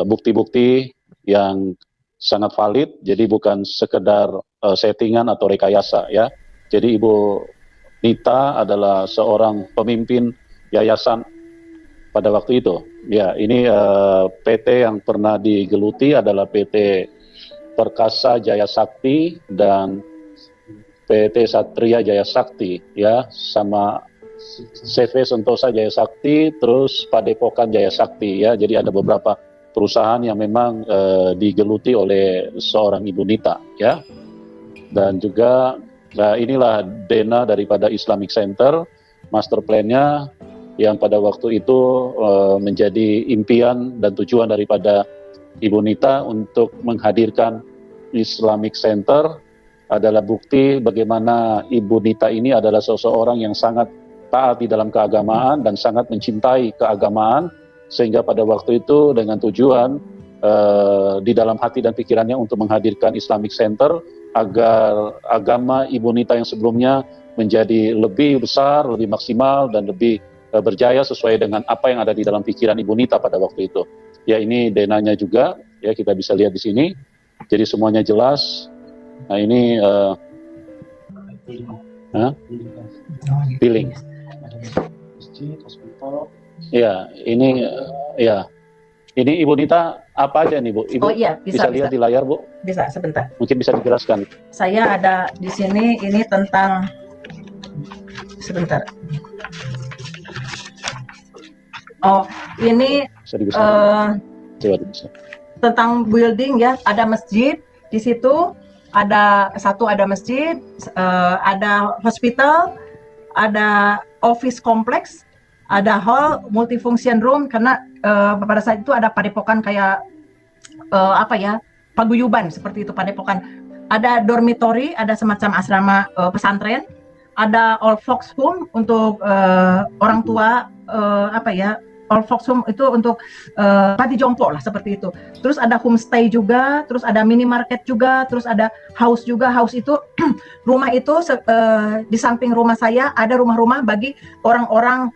Bukti-bukti yang sangat valid, jadi bukan sekedar settingan atau rekayasa ya. Jadi Ibu Nita adalah seorang pemimpin yayasan pada waktu itu. Ya, ini PT yang pernah digeluti adalah PT Perkasa Jaya Sakti dan PT Satria Jaya Sakti ya, sama CV Sentosa Jaya Sakti, terus Padepokan Jaya Sakti ya. Jadi ada beberapa perusahaan yang memang digeluti oleh seorang Ibu Nita ya. Dan juga inilah dana daripada Islamic Center, master plan-nya yang pada waktu itu menjadi impian dan tujuan daripada Ibu Nita untuk menghadirkan Islamic Center adalah bukti bagaimana Ibu Nita ini adalah seseorang yang sangat taat di dalam keagamaan dan sangat mencintai keagamaan. Sehingga pada waktu itu dengan tujuan di dalam hati dan pikirannya untuk menghadirkan Islamic Center agar agama Ibu Nita yang sebelumnya menjadi lebih besar, lebih maksimal dan lebih berjaya sesuai dengan apa yang ada di dalam pikiran Ibu Nita pada waktu itu. Ya, ini denanya juga ya, kita bisa lihat di sini. Jadi semuanya jelas. Nah, ini billing. Ya, ini ya. Ini Ibu Nita apa aja nih, Bu? Ibu bisa lihat di layar, Bu? Bisa, sebentar. Mungkin bisa dijelaskan. Saya ada di sini, ini tentang, sebentar. Oh, ini tentang building ya, ada masjid di situ, ada masjid, ada hospital, ada office kompleks, ada hall, multifunction room, karena pada saat itu ada padepokan kayak paguyuban seperti itu, padepokan. Ada dormitory, ada semacam asrama pesantren, ada old folks home untuk orang tua, old folks home itu untuk panti jompo lah seperti itu. Terus ada homestay juga, terus ada minimarket juga, terus ada house juga. House itu rumah itu di samping rumah saya ada rumah-rumah bagi orang-orang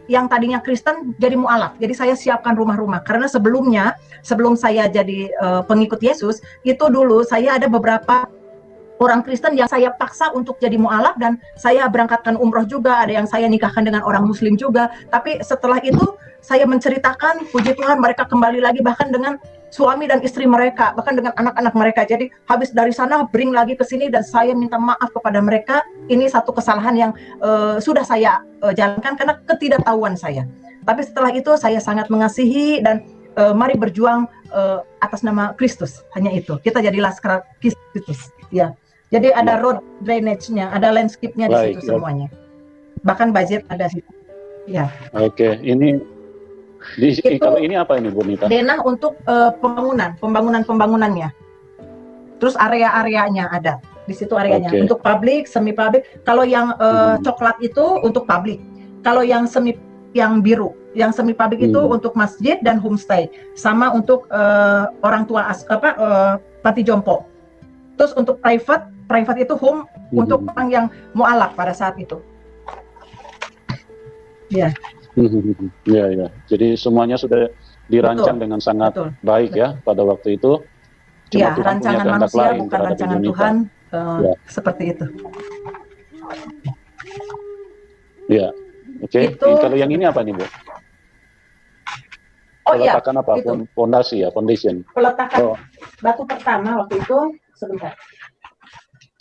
yang tadinya Kristen jadi mu'alaf. Jadi saya siapkan rumah-rumah karena sebelum saya jadi pengikut Yesus itu dulu saya ada beberapa orang Kristen yang saya paksa untuk jadi mualaf, dan saya berangkatkan umroh juga, ada yang saya nikahkan dengan orang Muslim juga. Tapi setelah itu saya menceritakan, puji Tuhan mereka kembali lagi bahkan dengan suami dan istri mereka, bahkan dengan anak-anak mereka. Jadi habis dari sana bring lagi ke sini, dan saya minta maaf kepada mereka. Ini satu kesalahan yang sudah saya jalankan karena ketidaktahuan saya. Tapi setelah itu saya sangat mengasihi, dan mari berjuang atas nama Kristus. Hanya itu. Kita jadi laskar Kristus. Ya. Jadi ada road drainage-nya, ada landscape-nya di situ semuanya. Bahkan budget ada situ. Ya. Oke, ini kalau ini apa ini Bu Nita? Denah untuk pembangunannya. Terus area-areanya ada. Di situ areanya. Okay. Untuk publik, semi publik. Kalau yang coklat itu untuk publik. Kalau yang biru, yang semi publik itu untuk masjid dan homestay. Sama untuk orang tua panti jompo. Terus untuk private itu home untuk orang yang mualaf pada saat itu. Ya. Ya. Jadi semuanya sudah dirancang dengan sangat baik ya pada waktu itu. Cuma Tuhan rancangan punya manusia lain bukan rancangan Tuhan. Seperti itu. Ya. Oke. Kalau yang ini apa nih, Bu? Peletakan apa? Fondasi ya, foundation. Peletakan batu pertama waktu itu, sebentar.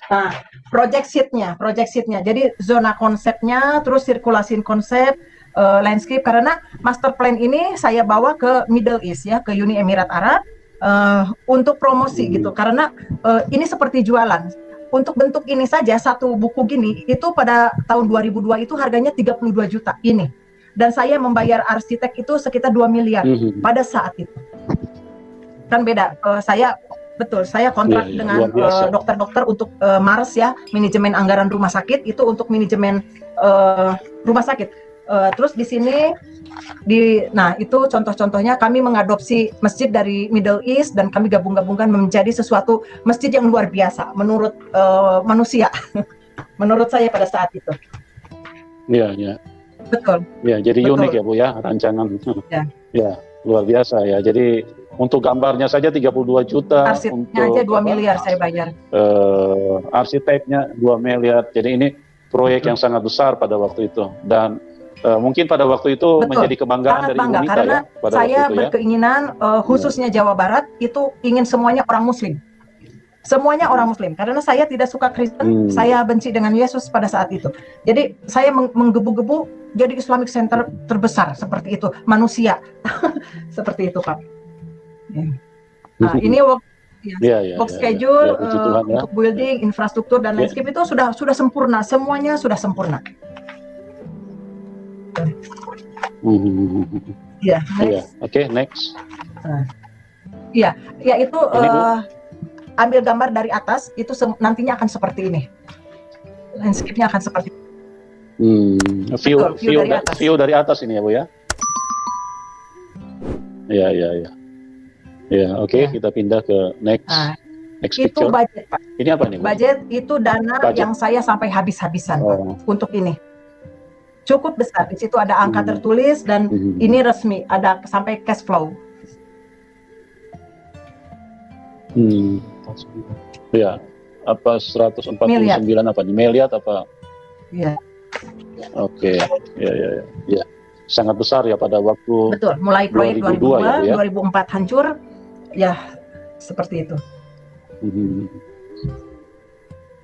Nah, project sheet-nya. Jadi zona konsepnya, terus sirkulasi konsep, landscape, karena master plan ini saya bawa ke Middle East ya, ke Uni Emirat Arab untuk promosi gitu. Karena ini seperti jualan. Untuk bentuk ini saja satu buku gini itu pada tahun 2002 itu harganya 32 juta ini. Dan saya membayar arsitek itu sekitar 2 miliar pada saat itu. Kan beda. Saya kontrak dengan dokter-dokter untuk MARS ya, manajemen anggaran rumah sakit, itu untuk manajemen rumah sakit. Terus di sini nah itu contoh-contohnya kami mengadopsi masjid dari Middle East dan kami gabung-gabungkan menjadi sesuatu masjid yang luar biasa menurut manusia. Menurut saya pada saat itu. Iya. Betul. Ya, jadi unik ya Bu ya rancangan. Ya, luar biasa ya. Jadi untuk gambarnya saja 32 juta, arsiteknya aja 2 miliar saya bayar. Arsiteknya 2 miliar. Jadi ini proyek yang sangat besar pada waktu itu, dan mungkin pada waktu itu menjadi kebanggaan dari Ibu Nita karena ya. Pada saya waktu itu, berkeinginan khususnya Jawa Barat itu ingin semuanya orang Muslim. Semuanya orang Muslim, karena saya tidak suka Kristen, saya benci dengan Yesus pada saat itu. Jadi saya menggebu-gebu jadi Islamic Center terbesar seperti itu, manusia. Seperti itu Pak. Nah, ini work schedule untuk building, infrastruktur dan landscape itu sudah sempurna, semuanya sudah sempurna. Oke, next. Ya itu ambil gambar dari atas, itu nantinya akan seperti ini. Landscape-nya akan seperti view dari atas ini ya Bu ya. Ya, oke. Kita pindah ke next itu picture. Budget Pak. Ini apa nih Bu? Budget itu dana yang saya sampai habis-habisan untuk ini. Cukup besar, di situ ada angka tertulis dan ini resmi, ada sampai cash flow. Ya, apa 149 apa nih? Miliar apa? Iya. Oke. Ya. Sangat besar ya pada waktu. Betul, mulai proyek 2002 ya, 2004 hancur. Ya, seperti itu.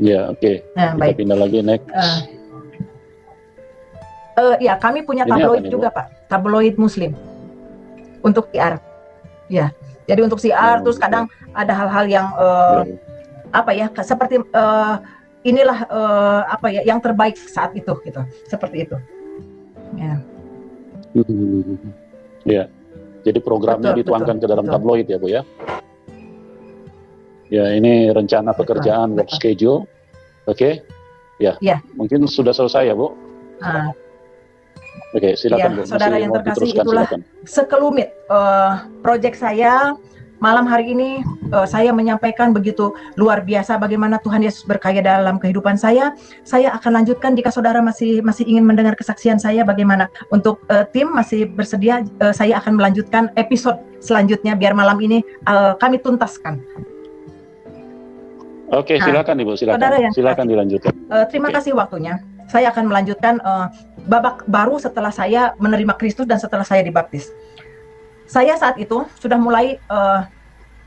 Ya, oke. Nah, kita pindah lagi next. Ya, kami punya tabloid juga Pak, tabloid Muslim untuk siar. Ya, jadi untuk siar, terus kadang ada hal-hal yang seperti inilah yang terbaik saat itu, gitu, seperti itu. Ya. Ya, jadi programnya dituangkan ke dalam tabloid ya Bu ya. Ya, ini rencana pekerjaan work schedule. Oke. Ya. Mungkin sudah selesai ya Bu. Oke, silakan Bu. Saudara yang terkasih, itulah sekelumit proyek saya. Malam hari ini saya menyampaikan begitu luar biasa bagaimana Tuhan Yesus berkarya dalam kehidupan saya. Saya akan lanjutkan jika saudara masih ingin mendengar kesaksian saya bagaimana. Untuk tim masih bersedia, saya akan melanjutkan episode selanjutnya biar malam ini kami tuntaskan. Oke, Nah, silakan Ibu, saudara yang silakan dilanjutkan. terima Oke. kasih waktunya. Saya akan melanjutkan babak baru setelah saya menerima Kristus dan setelah saya dibaptis. Saya saat itu sudah mulai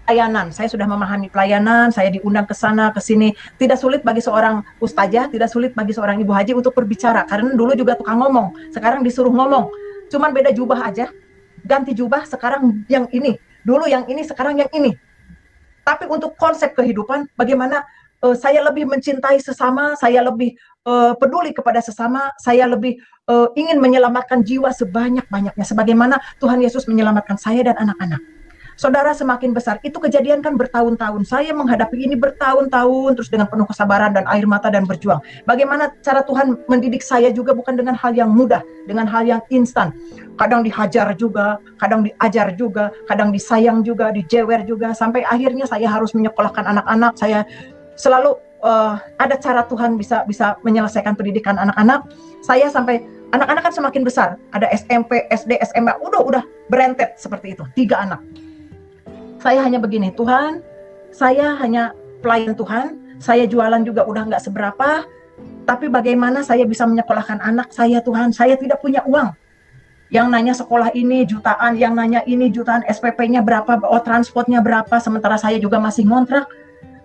pelayanan. Saya sudah memahami pelayanan, saya diundang ke sana, ke sini. Tidak sulit bagi seorang ustazah, tidak sulit bagi seorang ibu haji untuk berbicara. Karena dulu juga tukang ngomong, sekarang disuruh ngomong. Cuman beda jubah aja, ganti jubah, sekarang yang ini. Dulu yang ini, sekarang yang ini. Tapi untuk konsep kehidupan, bagaimana saya lebih mencintai sesama, saya lebih peduli kepada sesama, saya lebih ingin menyelamatkan jiwa sebanyak-banyaknya. Sebagaimana Tuhan Yesus menyelamatkan saya dan anak-anak. Saudara, semakin besar, itu kejadian kan bertahun-tahun. Saya menghadapi ini bertahun-tahun, terus dengan penuh kesabaran dan air mata dan berjuang. Bagaimana cara Tuhan mendidik saya juga bukan dengan hal yang mudah, dengan hal yang instan. Kadang dihajar juga, kadang diajar juga, kadang disayang juga, dijewer juga, sampai akhirnya saya harus menyekolahkan anak-anak. Saya selalu ada cara Tuhan bisa menyelesaikan pendidikan anak-anak. Saya sampai anak-anak kan semakin besar, ada SMP, SD, SMA, udah berentet seperti itu, 3 anak. Saya hanya begini, Tuhan, saya hanya pelayan Tuhan, saya jualan juga udah nggak seberapa, tapi bagaimana saya bisa menyekolahkan anak saya, Tuhan? Saya tidak punya uang. Yang nanya sekolah ini jutaan, yang nanya ini jutaan, SPP-nya berapa, transportnya berapa, sementara saya juga masih ngontrak.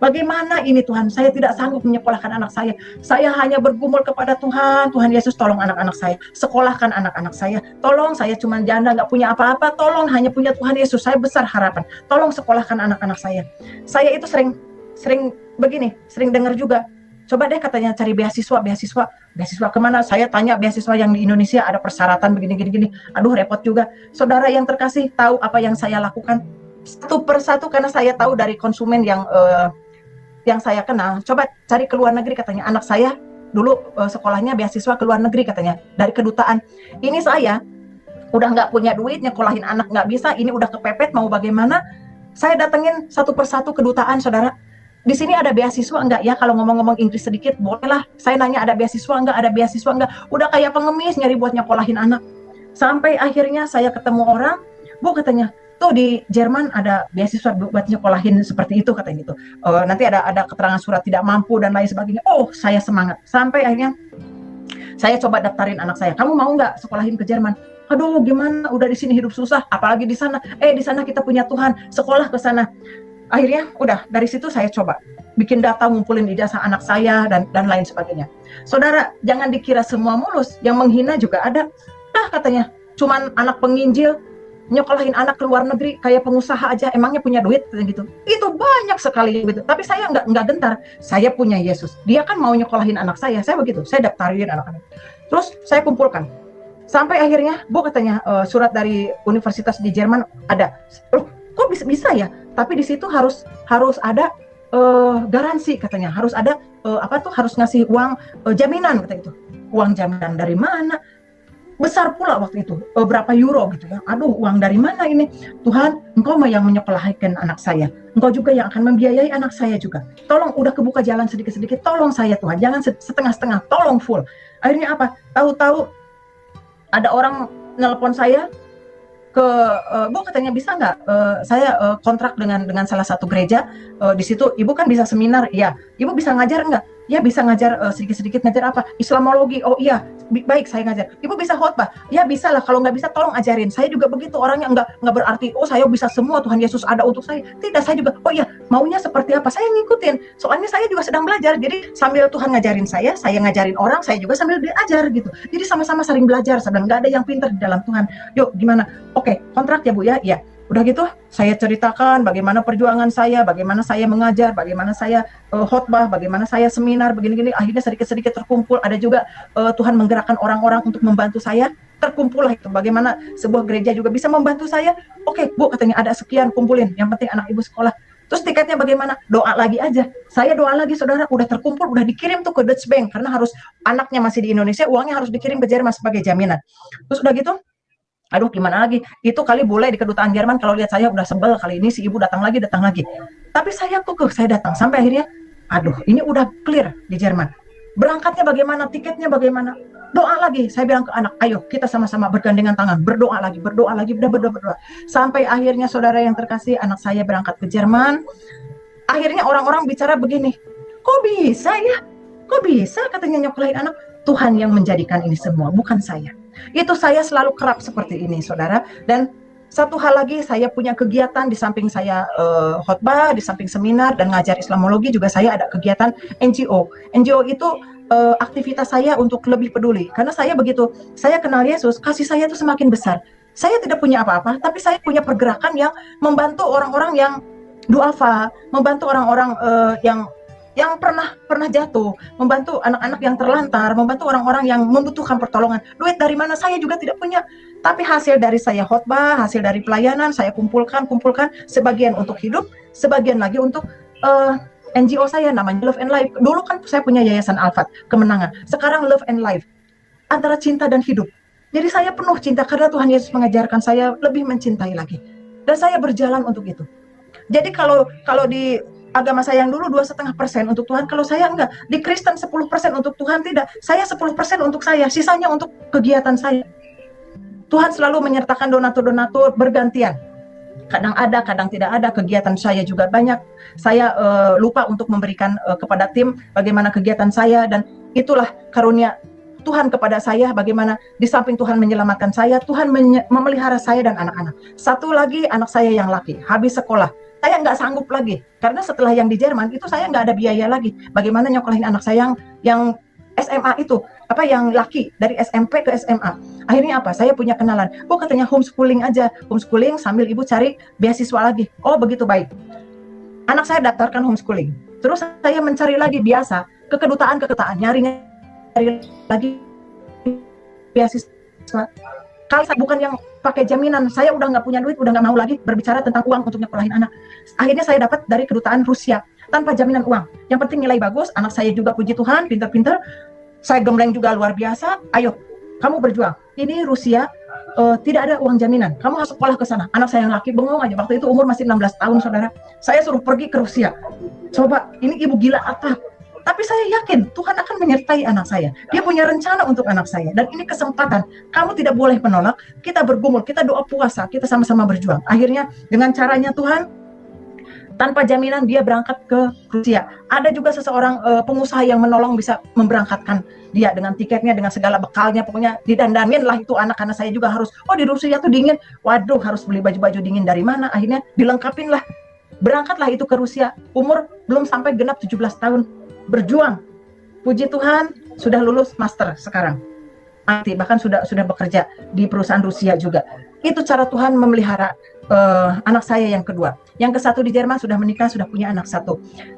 Bagaimana ini Tuhan? Saya tidak sanggup menyekolahkan anak saya. Saya hanya bergumul kepada Tuhan. Tuhan Yesus, tolong anak-anak saya. Sekolahkan anak-anak saya. Tolong, saya cuma janda, nggak punya apa-apa. Tolong, hanya punya Tuhan Yesus. Saya besar harapan. Tolong sekolahkan anak-anak saya. Saya itu sering begini, sering dengar juga. Coba deh katanya cari beasiswa kemana? Saya tanya beasiswa yang di Indonesia ada persyaratan begini. Aduh, repot juga. Saudara yang terkasih, tahu apa yang saya lakukan? Satu persatu, karena saya tahu dari konsumen yang saya kenal, coba cari ke luar negeri katanya. Anak saya dulu sekolahnya beasiswa ke luar negeri katanya, dari kedutaan. Ini saya udah nggak punya duit, nyekolahin anak nggak bisa, ini udah kepepet, mau bagaimana? Saya datengin satu persatu kedutaan, saudara. Di sini ada beasiswa enggak ya? Kalau ngomong-ngomong Inggris sedikit, bolehlah. Saya nanya ada beasiswa enggak, ada beasiswa enggak. Udah kayak pengemis nyari buat nyekolahin anak. Sampai akhirnya saya ketemu orang, Bu katanya, tuh di Jerman ada beasiswa buat nyekolahin seperti itu katanya gitu. Nanti ada keterangan surat tidak mampu dan lain sebagainya. Oh, saya semangat. Sampai akhirnya saya coba daftarin anak saya. Kamu mau nggak sekolahin ke Jerman? Aduh, gimana? Udah di sini hidup susah, apalagi di sana. Di sana kita punya Tuhan. Sekolah ke sana. Akhirnya udah dari situ saya coba bikin data, ngumpulin ijazah anak saya dan lain sebagainya. Saudara, jangan dikira semua mulus. Yang menghina juga ada. Katanya, cuman anak penginjil nyekolahin anak ke luar negeri kayak pengusaha aja, emangnya punya duit gitu. Itu banyak sekali gitu. Tapi saya nggak gentar. Saya punya Yesus. Dia kan mau nyekolahin anak saya. Saya begitu. Saya daftarin anak-anak. Terus saya kumpulkan. Sampai akhirnya, Bu katanya surat dari universitas di Jerman ada. Loh, kok bisa ya? Tapi di situ harus ada garansi katanya. Harus ada harus ngasih uang jaminan kata gitu. Uang jaminan dari mana? Besar pula waktu itu, berapa euro gitu ya. Aduh, uang dari mana ini? Tuhan, Engkau yang menyekolahkan anak saya. Engkau juga yang akan membiayai anak saya juga. Tolong, udah kebuka jalan sedikit-sedikit. Tolong saya Tuhan, jangan setengah-setengah. Tolong full. Akhirnya apa? Tahu-tahu ada orang nelpon saya ke Bu katanya bisa nggak saya kontrak dengan salah satu gereja di situ. Ibu kan bisa seminar, ya. Ibu bisa ngajar nggak? Ya bisa ngajar sedikit-sedikit. Ngajar apa? Islamologi. Oh iya, baik saya ngajar. Ibu bisa khotbah? Ya bisa lah. Kalau nggak bisa tolong ajarin. Saya juga begitu orangnya, nggak berarti oh saya bisa semua, Tuhan Yesus ada untuk saya. Tidak, saya juga oh iya maunya seperti apa saya ngikutin. Soalnya saya juga sedang belajar. Jadi sambil Tuhan ngajarin saya ngajarin orang, saya juga sambil belajar gitu. Jadi sama-sama saling belajar. Sedang nggak ada yang pintar di dalam Tuhan. Yuk gimana? Oke, kontrak ya Bu ya. Ya. Udah gitu, saya ceritakan bagaimana perjuangan saya, bagaimana saya mengajar, bagaimana saya khotbah, bagaimana saya seminar, begini-gini. Akhirnya sedikit-sedikit terkumpul. Ada juga Tuhan menggerakkan orang-orang untuk membantu saya. Terkumpul lah itu. Bagaimana sebuah gereja juga bisa membantu saya. Oke, Bu, katanya ada sekian, kumpulin. Yang penting anak ibu sekolah. Terus tiketnya bagaimana? Doa lagi aja. Saya doa lagi, saudara. Udah terkumpul, udah dikirim tuh ke Dutch Bank. Karena harus anaknya masih di Indonesia, uangnya harus dikirim ke Jerman sebagai jaminan. Terus udah gitu, aduh gimana lagi, itu kali bule di kedutaan Jerman kalau lihat saya udah sebel, kali ini si ibu datang lagi. Tapi saya kekeh, saya datang. Sampai akhirnya, aduh ini udah clear di Jerman. Berangkatnya bagaimana, tiketnya bagaimana, doa lagi. Saya bilang ke anak, ayo kita sama-sama bergandengan tangan, berdoa lagi, berdoa. Sampai akhirnya saudara yang terkasih, anak saya berangkat ke Jerman. Akhirnya orang-orang bicara begini, kok bisa ya? Kok bisa katanya nyokolain anak? Tuhan yang menjadikan ini semua, bukan saya. Itu saya selalu kerap seperti ini, saudara. Dan satu hal lagi, saya punya kegiatan di samping saya khotbah, di samping seminar dan ngajar Islamologi juga saya ada kegiatan NGO. NGO itu aktivitas saya untuk lebih peduli. Karena saya begitu, saya kenal Yesus, kasih saya itu semakin besar. Saya tidak punya apa-apa, tapi saya punya pergerakan yang membantu orang-orang yang duafa, membantu orang-orang yang pernah jatuh, membantu anak-anak yang terlantar, membantu orang-orang yang membutuhkan pertolongan. Duit dari mana saya juga tidak punya, tapi hasil dari saya khotbah, hasil dari pelayanan saya kumpulkan sebagian untuk hidup, sebagian lagi untuk NGO saya namanya Love and Life. Dulu kan saya punya yayasan Alfat Kemenangan, sekarang Love and Life, antara cinta dan hidup. Jadi saya penuh cinta karena Tuhan Yesus mengajarkan saya lebih mencintai lagi, dan saya berjalan untuk itu. Jadi kalau di agama saya yang dulu 2,5% untuk Tuhan, kalau saya enggak. Di Kristen 10% untuk Tuhan, tidak. Saya 10% untuk saya, sisanya untuk kegiatan saya. Tuhan selalu menyertakan donatur-donatur bergantian. Kadang ada, kadang tidak ada. Kegiatan saya juga banyak. Saya lupa untuk memberikan kepada tim bagaimana kegiatan saya, dan itulah karunia Tuhan kepada saya, bagaimana di samping Tuhan menyelamatkan saya, Tuhan memelihara saya dan anak-anak. Satu lagi, anak saya yang laki, habis sekolah. Saya nggak sanggup lagi, karena setelah yang di Jerman, itu saya nggak ada biaya lagi. Bagaimana nyokolain anak saya yang SMA itu, yang laki, dari SMP ke SMA. Akhirnya apa? Saya punya kenalan. Oh, katanya homeschooling aja. Homeschooling sambil ibu cari beasiswa lagi. Oh, begitu, baik. Anak saya daftarkan homeschooling. Terus saya mencari lagi biasa, kedutaan, nyari lagi beasiswa. Kalau saya bukan yang pakai jaminan, saya udah nggak punya duit, udah nggak mau lagi berbicara tentang uang untuk nyekolahin anak. Akhirnya saya dapat dari kedutaan Rusia tanpa jaminan uang. Yang penting nilai bagus, anak saya juga puji Tuhan, pintar-pintar. Saya gembleng juga luar biasa. Ayo, kamu berjuang. Ini Rusia tidak ada uang jaminan. Kamu harus sekolah ke sana. Anak saya yang laki bengong aja. Waktu itu umur masih 16 tahun, saudara. Saya suruh pergi ke Rusia. Coba, ini ibu gila apa? Tapi saya yakin Tuhan akan menyertai anak saya. Dia punya rencana untuk anak saya. Dan ini kesempatan. Kamu tidak boleh menolak. Kita bergumul, kita doa puasa, kita sama-sama berjuang. Akhirnya dengan caranya Tuhan, tanpa jaminan dia berangkat ke Rusia. Ada juga seseorang pengusaha yang menolong bisa memberangkatkan dia dengan tiketnya, dengan segala bekalnya. Pokoknya didandanin lah itu anak, karena saya juga harus, di Rusia tuh dingin. Waduh, harus beli baju-baju dingin dari mana. Akhirnya dilengkapin lah. Berangkatlah itu ke Rusia. Umur belum sampai genap 17 tahun. Berjuang. Puji Tuhan, sudah lulus master sekarang. Bahkan sudah bekerja di perusahaan Rusia juga. Itu cara Tuhan memelihara anak saya yang kedua. Yang ke-1 di Jerman sudah menikah, sudah punya anak 1.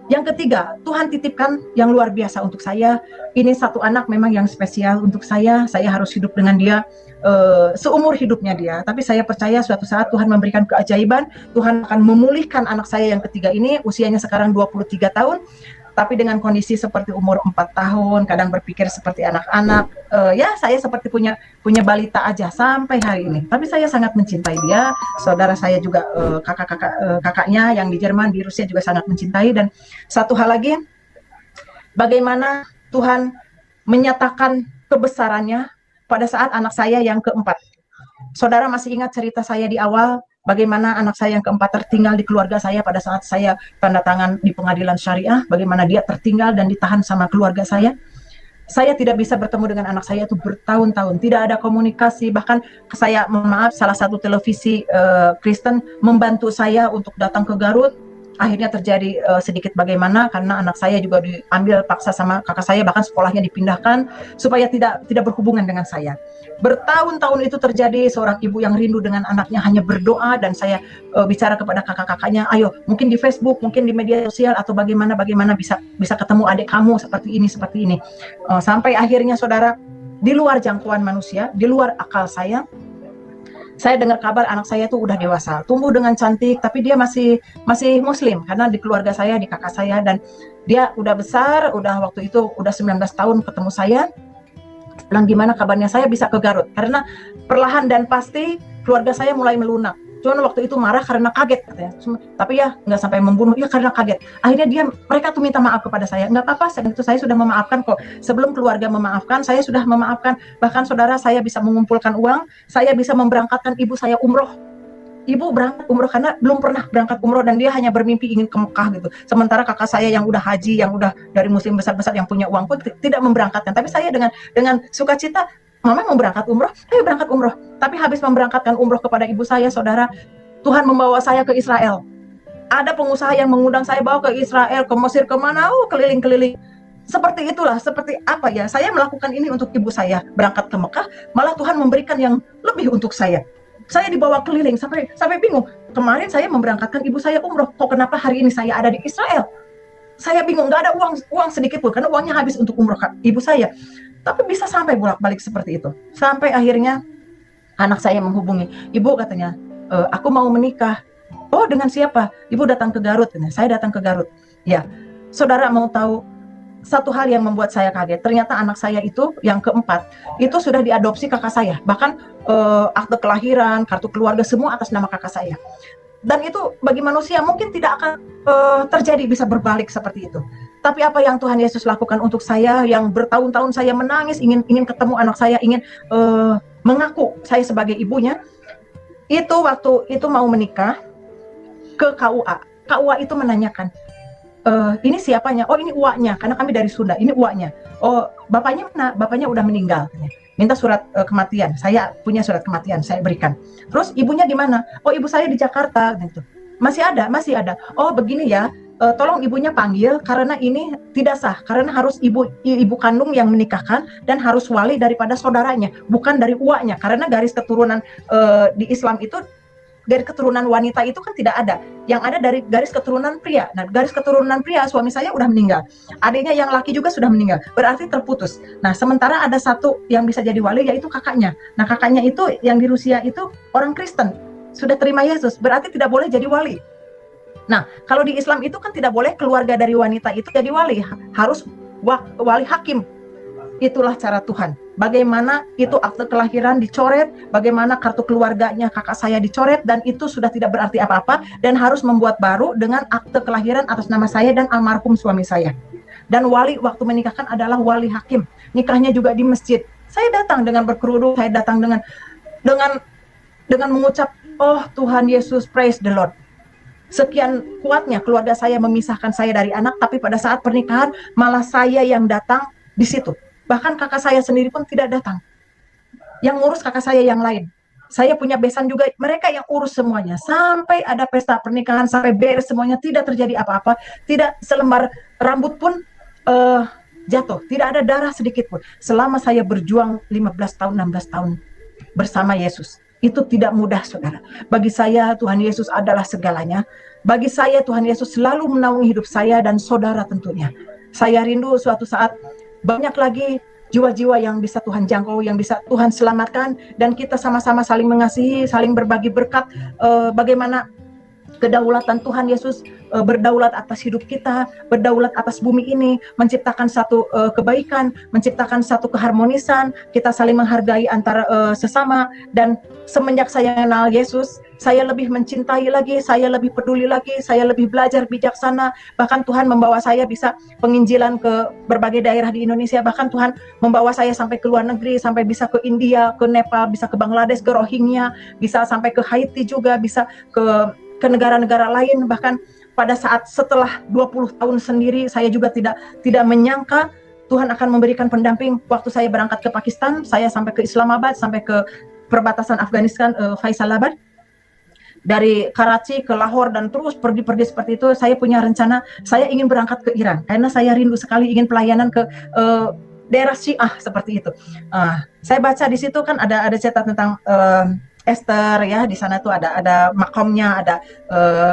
Yang ketiga, Tuhan titipkan yang luar biasa untuk saya. Ini satu anak memang yang spesial untuk saya. Saya harus hidup dengan dia seumur hidupnya dia. Tapi saya percaya suatu saat Tuhan memberikan keajaiban. Tuhan akan memulihkan anak saya yang ketiga ini. Usianya sekarang 23 tahun. Tapi dengan kondisi seperti umur 4 tahun, kadang berpikir seperti anak-anak, saya seperti punya balita aja sampai hari ini. Tapi saya sangat mencintai dia. Saudara saya juga kakaknya yang di Jerman, di Rusia juga sangat mencintai. Dan satu hal lagi, bagaimana Tuhan menyatakan kebesarannya pada saat anak saya yang keempat. Saudara masih ingat cerita saya di awal, bagaimana anak saya yang keempat tertinggal di keluarga saya pada saat saya tanda tangan di pengadilan syariah, bagaimana dia tertinggal dan ditahan sama keluarga saya. Saya tidak bisa bertemu dengan anak saya itu bertahun-tahun, tidak ada komunikasi. Bahkan saya, salah satu televisi Kristen membantu saya untuk datang ke Garut. Akhirnya terjadi sedikit bagaimana, karena anak saya juga diambil paksa sama kakak saya, bahkan sekolahnya dipindahkan supaya tidak berhubungan dengan saya. Bertahun-tahun itu terjadi. Seorang ibu yang rindu dengan anaknya hanya berdoa, dan saya bicara kepada kakak-kakaknya, ayo mungkin di Facebook, mungkin di media sosial, atau bagaimana bisa ketemu adik kamu seperti ini. Sampai akhirnya saudara, di luar jangkauan manusia, di luar akal saya dengar kabar anak saya itu udah dewasa, tumbuh dengan cantik, tapi dia masih muslim, karena di keluarga saya, di kakak saya, dan dia udah besar, waktu itu udah 19 tahun ketemu saya. Bilang gimana kabarnya, saya bisa ke Garut, karena perlahan dan pasti keluarga saya mulai melunak. Cuman waktu itu marah karena kaget katanya. Tapi ya nggak sampai membunuh, ya karena kaget. Akhirnya mereka tuh minta maaf kepada saya. Nggak apa-apa, saya sudah memaafkan kok. Sebelum keluarga memaafkan, saya sudah memaafkan. Bahkan saudara, saya bisa mengumpulkan uang, saya bisa memberangkatkan ibu saya umroh. ibu berangkat umroh karena belum pernah berangkat umroh dan dia hanya bermimpi ingin ke Mekah gitu. Sementara kakak saya yang udah haji, yang udah dari muslim besar-besar yang punya uang pun tidak memberangkatkan. Tapi saya dengan sukacita, mama mau berangkat umroh, ayo berangkat umroh. Tapi habis memberangkatkan umroh kepada ibu saya, saudara, Tuhan membawa saya ke Israel. Ada pengusaha yang mengundang saya bawa ke Israel, ke Mesir, kemana, keliling-keliling. Seperti itulah, seperti apa ya, saya melakukan ini untuk ibu saya, berangkat ke Mekah, malah Tuhan memberikan yang lebih untuk saya. Saya dibawa keliling sampai bingung. Kemarin saya memberangkatkan ibu saya umroh, kok kenapa hari ini saya ada di Israel? Saya bingung, nggak ada uang sedikit pun, karena uangnya habis untuk umroh ibu saya. Tapi bisa sampai bolak-balik seperti itu. Sampai akhirnya anak saya menghubungi, ibu katanya, aku mau menikah. Oh, dengan siapa? Ibu datang ke Garut. Saya datang ke Garut. Ya, saudara mau tahu satu hal yang membuat saya kaget, ternyata anak saya itu yang keempat itu sudah diadopsi kakak saya, bahkan akte kelahiran, kartu keluarga semua atas nama kakak saya. Dan itu bagi manusia mungkin tidak akan terjadi, bisa berbalik seperti itu. Tapi apa yang Tuhan Yesus lakukan untuk saya, yang bertahun-tahun saya menangis ingin ketemu anak saya, ingin mengaku saya sebagai ibunya, itu waktu itu mau menikah ke KUA. KUA itu menanyakan, ini siapanya? Oh, ini uaknya, karena kami dari Sunda. Ini uaknya. Oh, bapaknya mana? Bapaknya udah meninggal. Minta surat kematian. Saya punya surat kematian, saya berikan. Terus ibunya di mana? Oh, ibu saya di Jakarta. Gitu. Masih ada. Oh, begini ya. Tolong ibunya panggil karena ini tidak sah. Karena harus ibu kandung yang menikahkan dan harus wali daripada saudaranya, bukan dari uaknya. Karena garis keturunan di Islam itu, garis keturunan wanita itu kan tidak ada. Yang ada dari garis keturunan pria. Nah, garis keturunan pria suami saya udah meninggal. Adiknya yang laki juga sudah meninggal. Berarti terputus. Nah, sementara ada satu yang bisa jadi wali, yaitu kakaknya. Nah, kakaknya itu yang di Rusia itu orang Kristen. Sudah terima Yesus. Berarti tidak boleh jadi wali. Nah, kalau di Islam itu kan tidak boleh keluarga dari wanita itu jadi wali. Harus wali hakim. Itulah cara Tuhan. Bagaimana itu akte kelahiran dicoret, bagaimana kartu keluarganya kakak saya dicoret, dan itu sudah tidak berarti apa-apa, dan harus membuat baru dengan akte kelahiran atas nama saya dan almarhum suami saya. Dan wali waktu menikahkan adalah wali hakim. Nikahnya juga di masjid. Saya datang dengan berkerudung, saya datang dengan mengucap, oh Tuhan Yesus, praise the Lord. Sekian kuatnya keluarga saya memisahkan saya dari anak, tapi pada saat pernikahan malah saya yang datang di situ. Bahkan kakak saya sendiri pun tidak datang. Yang ngurus kakak saya yang lain. Saya punya besan juga, mereka yang urus semuanya. Sampai ada pesta pernikahan, sampai beres semuanya, tidak terjadi apa-apa. Tidak selembar rambut pun jatuh. Tidak ada darah sedikit pun. Selama saya berjuang 15 tahun, 16 tahun bersama Yesus. Itu tidak mudah, saudara. Bagi saya, Tuhan Yesus adalah segalanya. Bagi saya, Tuhan Yesus selalu menaungi hidup saya dan saudara tentunya. Saya rindu suatu saat banyak lagi jiwa-jiwa yang bisa Tuhan jangkau, yang bisa Tuhan selamatkan, dan kita sama-sama saling mengasihi, saling berbagi berkat, bagaimana kedaulatan Tuhan Yesus berdaulat atas hidup kita, berdaulat atas bumi ini, menciptakan satu kebaikan, menciptakan satu keharmonisan, kita saling menghargai antara sesama. Dan semenjak saya mengenal Yesus, saya lebih mencintai lagi, saya lebih peduli lagi, saya lebih belajar bijaksana. Bahkan Tuhan membawa saya bisa penginjilan ke berbagai daerah di Indonesia. Bahkan Tuhan membawa saya sampai ke luar negeri, sampai bisa ke India, ke Nepal, bisa ke Bangladesh, ke Rohingya, bisa sampai ke Haiti juga, bisa ke negara-negara lain. Bahkan pada saat setelah 20 tahun sendiri, saya juga tidak menyangka Tuhan akan memberikan pendamping. Waktu saya berangkat ke Pakistan, saya sampai ke Islamabad, sampai ke perbatasan Afghanistan, Faisalabad. Dari Karachi ke Lahore dan terus pergi-pergi seperti itu. Saya punya rencana, saya ingin berangkat ke Iran karena saya rindu sekali ingin pelayanan ke daerah Syiah seperti itu. Saya baca di situ kan ada cerita tentang Esther ya, di sana tuh ada makamnya, ada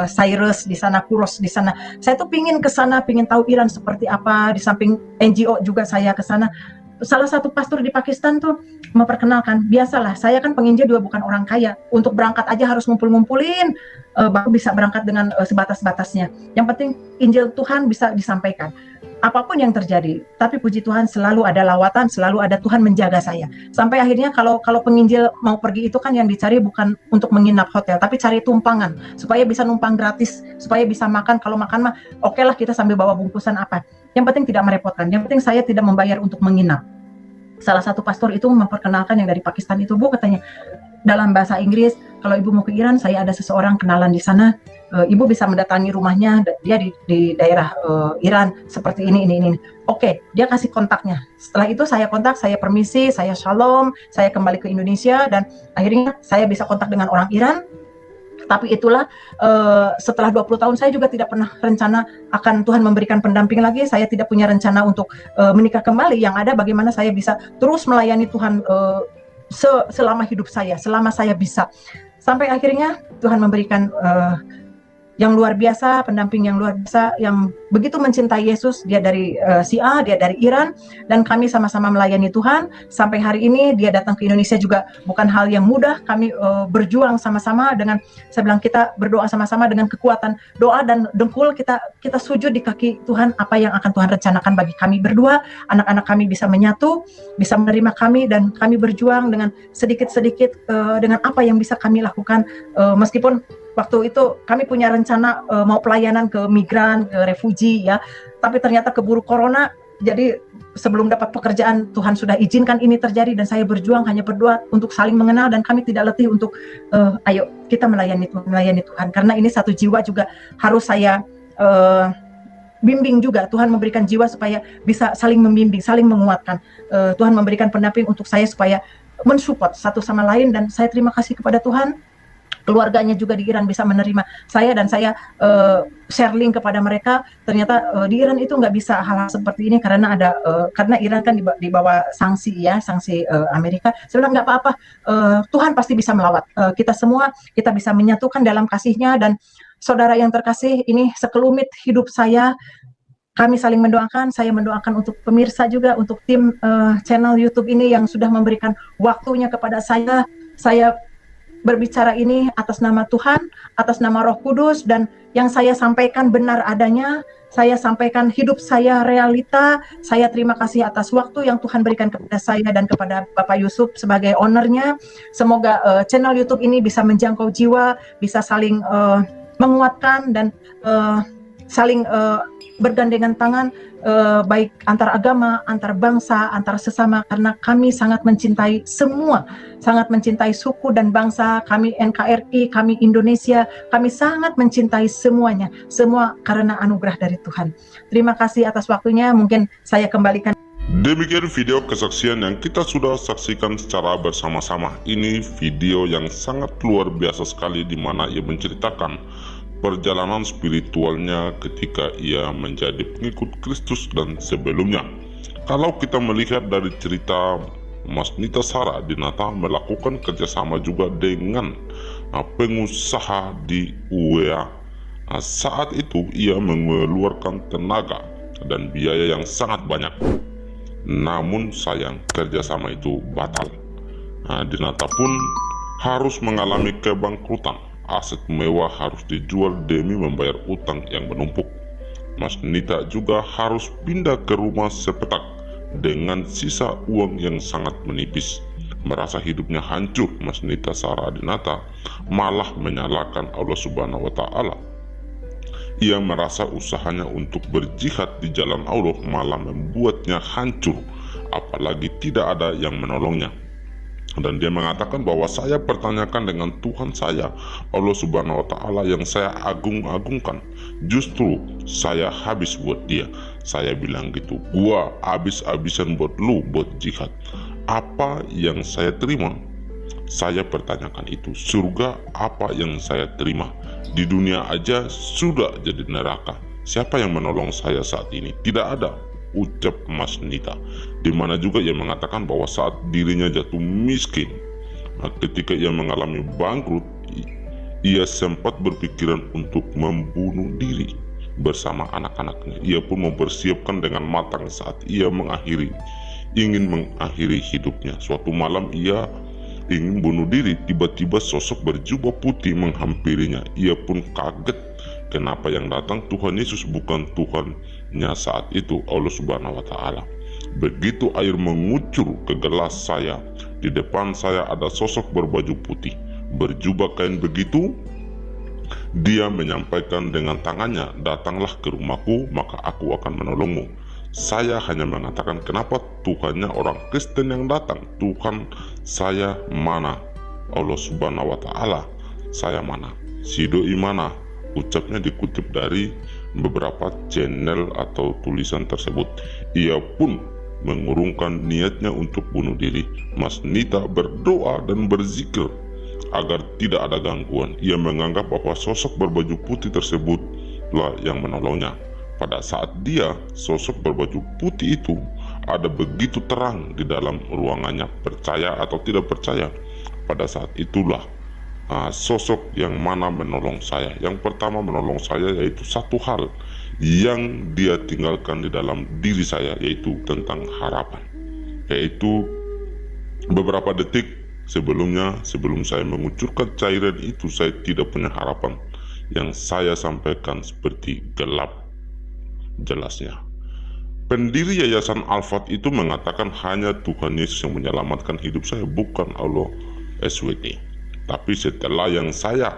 Cyrus di sana, Kuros di sana. Saya tuh pingin ke sana, pingin tahu Iran seperti apa. Di samping NGO juga saya ke sana. Salah satu pastor di Pakistan tuh memperkenalkan, biasalah saya kan penginjil juga bukan orang kaya, untuk berangkat aja harus ngumpulin baru bisa berangkat dengan sebatas-batasnya. Yang penting Injil Tuhan bisa disampaikan apapun yang terjadi. Tapi puji Tuhan selalu ada lawatan, selalu ada Tuhan menjaga saya. Sampai akhirnya kalau penginjil mau pergi itu kan yang dicari bukan untuk menginap hotel, tapi cari tumpangan supaya bisa numpang gratis, supaya bisa makan. Kalau makan mah oke lah, kita sambil bawa bungkusan apa. Yang penting tidak merepotkan. Yang penting saya tidak membayar untuk menginap. Salah satu pastor itu memperkenalkan yang dari Pakistan itu, Bu, katanya, dalam bahasa Inggris, kalau ibu mau ke Iran, saya ada seseorang kenalan di sana, ibu bisa mendatangi rumahnya, dia di daerah Iran, seperti ini. Oke, dia kasih kontaknya. Setelah itu saya kontak, saya permisi, saya shalom, saya kembali ke Indonesia, dan akhirnya saya bisa kontak dengan orang Iran. Tapi itulah setelah 20 tahun saya juga tidak pernah rencana akan Tuhan memberikan pendamping lagi. Saya tidak punya rencana untuk menikah kembali. Yang ada bagaimana saya bisa terus melayani Tuhan selama hidup saya, selama saya bisa. Sampai akhirnya Tuhan memberikan yang luar biasa, pendamping yang luar biasa, yang begitu mencintai Yesus. Dia dari Syiah, dia dari Iran, dan kami sama-sama melayani Tuhan. Sampai hari ini dia datang ke Indonesia juga bukan hal yang mudah. Kami berjuang sama-sama dengan, saya bilang kita berdoa sama-sama dengan kekuatan doa dan dengkul, kita sujud di kaki Tuhan. Apa yang akan Tuhan rencanakan bagi kami berdua, anak-anak kami bisa menyatu, bisa menerima kami, dan kami berjuang dengan sedikit-sedikit dengan apa yang bisa kami lakukan, meskipun waktu itu kami punya rencana mau pelayanan ke migran, ke refugi ya, tapi ternyata keburu corona. Jadi sebelum dapat pekerjaan Tuhan sudah izinkan ini terjadi, dan saya berjuang hanya berdoa untuk saling mengenal, dan kami tidak letih untuk ayo kita melayani Tuhan, karena ini satu jiwa juga harus saya bimbing juga. Tuhan memberikan jiwa supaya bisa saling membimbing, saling menguatkan. Tuhan memberikan pendamping untuk saya supaya mensupport satu sama lain, dan saya terima kasih kepada Tuhan. Keluarganya juga di Iran bisa menerima saya, dan saya share link kepada mereka. Ternyata di Iran itu nggak bisa hal-hal seperti ini karena ada karena Iran kan di bawah sanksi ya, sanksi Amerika. Saya bilang nggak apa-apa, Tuhan pasti bisa melawat kita semua, kita bisa menyatukan dalam kasih-Nya. Dan saudara yang terkasih, ini sekelumit hidup saya. Kami saling mendoakan, saya mendoakan untuk pemirsa juga, untuk tim channel YouTube ini yang sudah memberikan waktunya kepada saya. Saya berbicara ini atas nama Tuhan, atas nama Roh Kudus, dan yang saya sampaikan benar adanya. Saya sampaikan hidup saya realita. Saya terima kasih atas waktu yang Tuhan berikan kepada saya dan kepada Bapak Yusuf sebagai ownernya. Semoga channel YouTube ini bisa menjangkau jiwa, bisa saling menguatkan, dan saling bergandengan tangan, baik antar agama, antar bangsa, antar sesama, karena kami sangat mencintai semua, sangat mencintai suku dan bangsa. Kami NKRI, kami Indonesia, kami sangat mencintai semuanya, semua karena anugerah dari Tuhan. Terima kasih atas waktunya. Mungkin saya kembalikan. Demikian video kesaksian yang kita sudah saksikan secara bersama-sama. Ini video yang sangat luar biasa sekali, di mana ia menceritakan perjalanan spiritualnya ketika ia menjadi pengikut Kristus dan sebelumnya. Kalau kita melihat dari cerita Mas Nita Sara Dinata melakukan kerjasama juga dengan pengusaha di UEA. Saat itu ia mengeluarkan tenaga dan biaya yang sangat banyak. Namun sayang, kerjasama itu batal. Dinata pun harus mengalami kebangkrutan. Aset mewah harus dijual demi membayar utang yang menumpuk. Mas Nita juga harus pindah ke rumah sepetak dengan sisa uang yang sangat menipis. Merasa hidupnya hancur, Mas Nita Sara Dinata malah menyalahkan Allah Subhanahu wa Ta'ala. Ia merasa usahanya untuk berjihad di jalan Allah malah membuatnya hancur, apalagi tidak ada yang menolongnya. Dan dia mengatakan bahwa saya pertanyakan dengan Tuhan saya, Allah Subhanahu wa Ta'ala yang saya agung-agungkan. Justru saya habis buat dia. Saya bilang gitu, gua habis-habisan buat lu, buat jihad. Apa yang saya terima? Saya pertanyakan itu, surga apa yang saya terima? Di dunia aja sudah jadi neraka. Siapa yang menolong saya saat ini? Tidak ada, ucap Mas Nita. Dimana juga ia mengatakan bahwa saat dirinya jatuh miskin, ketika ia mengalami bangkrut, ia sempat berpikiran untuk membunuh diri bersama anak-anaknya. Ia pun mempersiapkan dengan matang saat ia ingin mengakhiri hidupnya. Suatu malam ia ingin bunuh diri, tiba-tiba sosok berjubah putih menghampirinya. Ia pun kaget, kenapa yang datang Tuhan Yesus bukan Tuhannya saat itu, Allah Subhanahu wa Ta'ala. Begitu air mengucur ke gelas saya, di depan saya ada sosok berbaju putih, berjubah kain begitu. Dia menyampaikan dengan tangannya, datanglah ke rumahku, maka aku akan menolongmu. Saya hanya mengatakan, kenapa Tuhannya orang Kristen yang datang? Tuhan saya mana? Allah Subhanahu wa Ta'ala, saya mana, si doi mana, ucapnya dikutip dari beberapa channel atau tulisan tersebut. Ia pun mengurungkan niatnya untuk bunuh diri. Mas Nita berdoa dan berzikir agar tidak ada gangguan. Ia menganggap bahwa sosok berbaju putih tersebutlah yang menolongnya. Pada saat dia, sosok berbaju putih itu ada begitu terang di dalam ruangannya, percaya atau tidak percaya. Pada saat itulah sosok yang mana menolong saya. Yang pertama menolong saya yaitu satu hal yang dia tinggalkan di dalam diri saya, yaitu tentang harapan. Yaitu beberapa detik sebelumnya, sebelum saya mengucurkan cairan itu, saya tidak punya harapan. Yang saya sampaikan seperti gelap jelasnya. Pendiri Yayasan Al-Fat itu mengatakan hanya Tuhan Yesus yang menyelamatkan hidup saya, bukan Allah SWT. Tapi setelah yang saya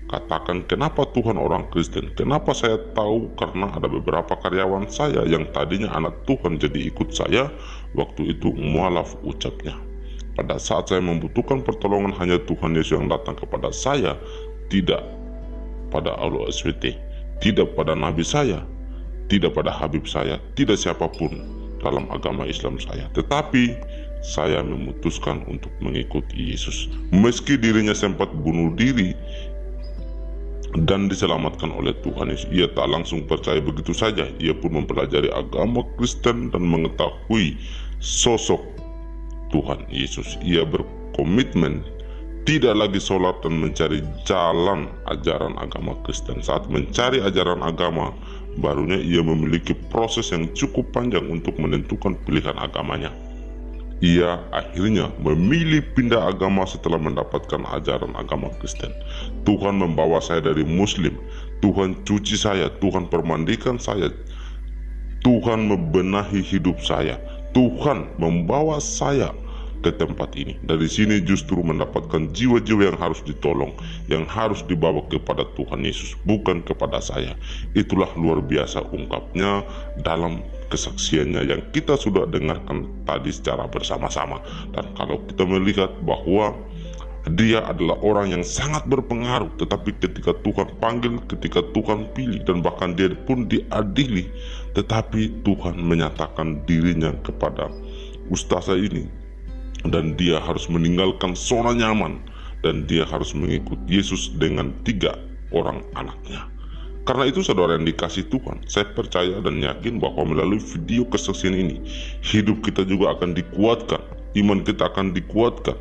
katakan kenapa Tuhan orang Kristen, kenapa saya tahu, karena ada beberapa karyawan saya yang tadinya anak Tuhan jadi ikut saya. Waktu itu mualaf ucapnya, pada saat saya membutuhkan pertolongan hanya Tuhan Yesus yang datang kepada saya, tidak pada Allah SWT, tidak pada nabi saya, tidak pada habib saya, tidak siapapun dalam agama Islam saya. Tetapi saya memutuskan untuk mengikuti Yesus. Meski dirinya sempat bunuh diri dan diselamatkan oleh Tuhan Yesus, ia tak langsung percaya begitu saja. Ia pun mempelajari agama Kristen dan mengetahui sosok Tuhan Yesus. Ia berkomitmen tidak lagi sholat dan mencari jalan ajaran agama Kristen. Saat mencari ajaran agama, barunya ia memiliki proses yang cukup panjang untuk menentukan pilihan agamanya. Ia akhirnya memilih pindah agama setelah mendapatkan ajaran agama Kristen. Tuhan membawa saya dari Muslim, Tuhan cuci saya, Tuhan permandikan saya, Tuhan membenahi hidup saya, Tuhan membawa saya ke tempat ini. Dari sini justru mendapatkan jiwa-jiwa yang harus ditolong, yang harus dibawa kepada Tuhan Yesus, bukan kepada saya. Itulah luar biasa ungkapnya dalam kesaksiannya yang kita sudah dengarkan tadi secara bersama-sama. Dan kalau kita melihat bahwa dia adalah orang yang sangat berpengaruh, tetapi ketika Tuhan panggil, ketika Tuhan pilih, dan bahkan dia pun diadili, tetapi Tuhan menyatakan dirinya kepada ustazah ini, dan dia harus meninggalkan zona nyaman, dan dia harus mengikut Yesus dengan 3 orang anaknya. Karena itu saudara yang dikasih Tuhan, saya percaya dan yakin bahwa melalui video kesaksian ini, hidup kita juga akan dikuatkan, iman kita akan dikuatkan,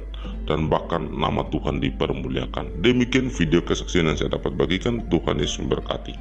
dan bahkan nama Tuhan dipermuliakan. Demikian video kesaksian yang saya dapat bagikan. Tuhan Yesus memberkati.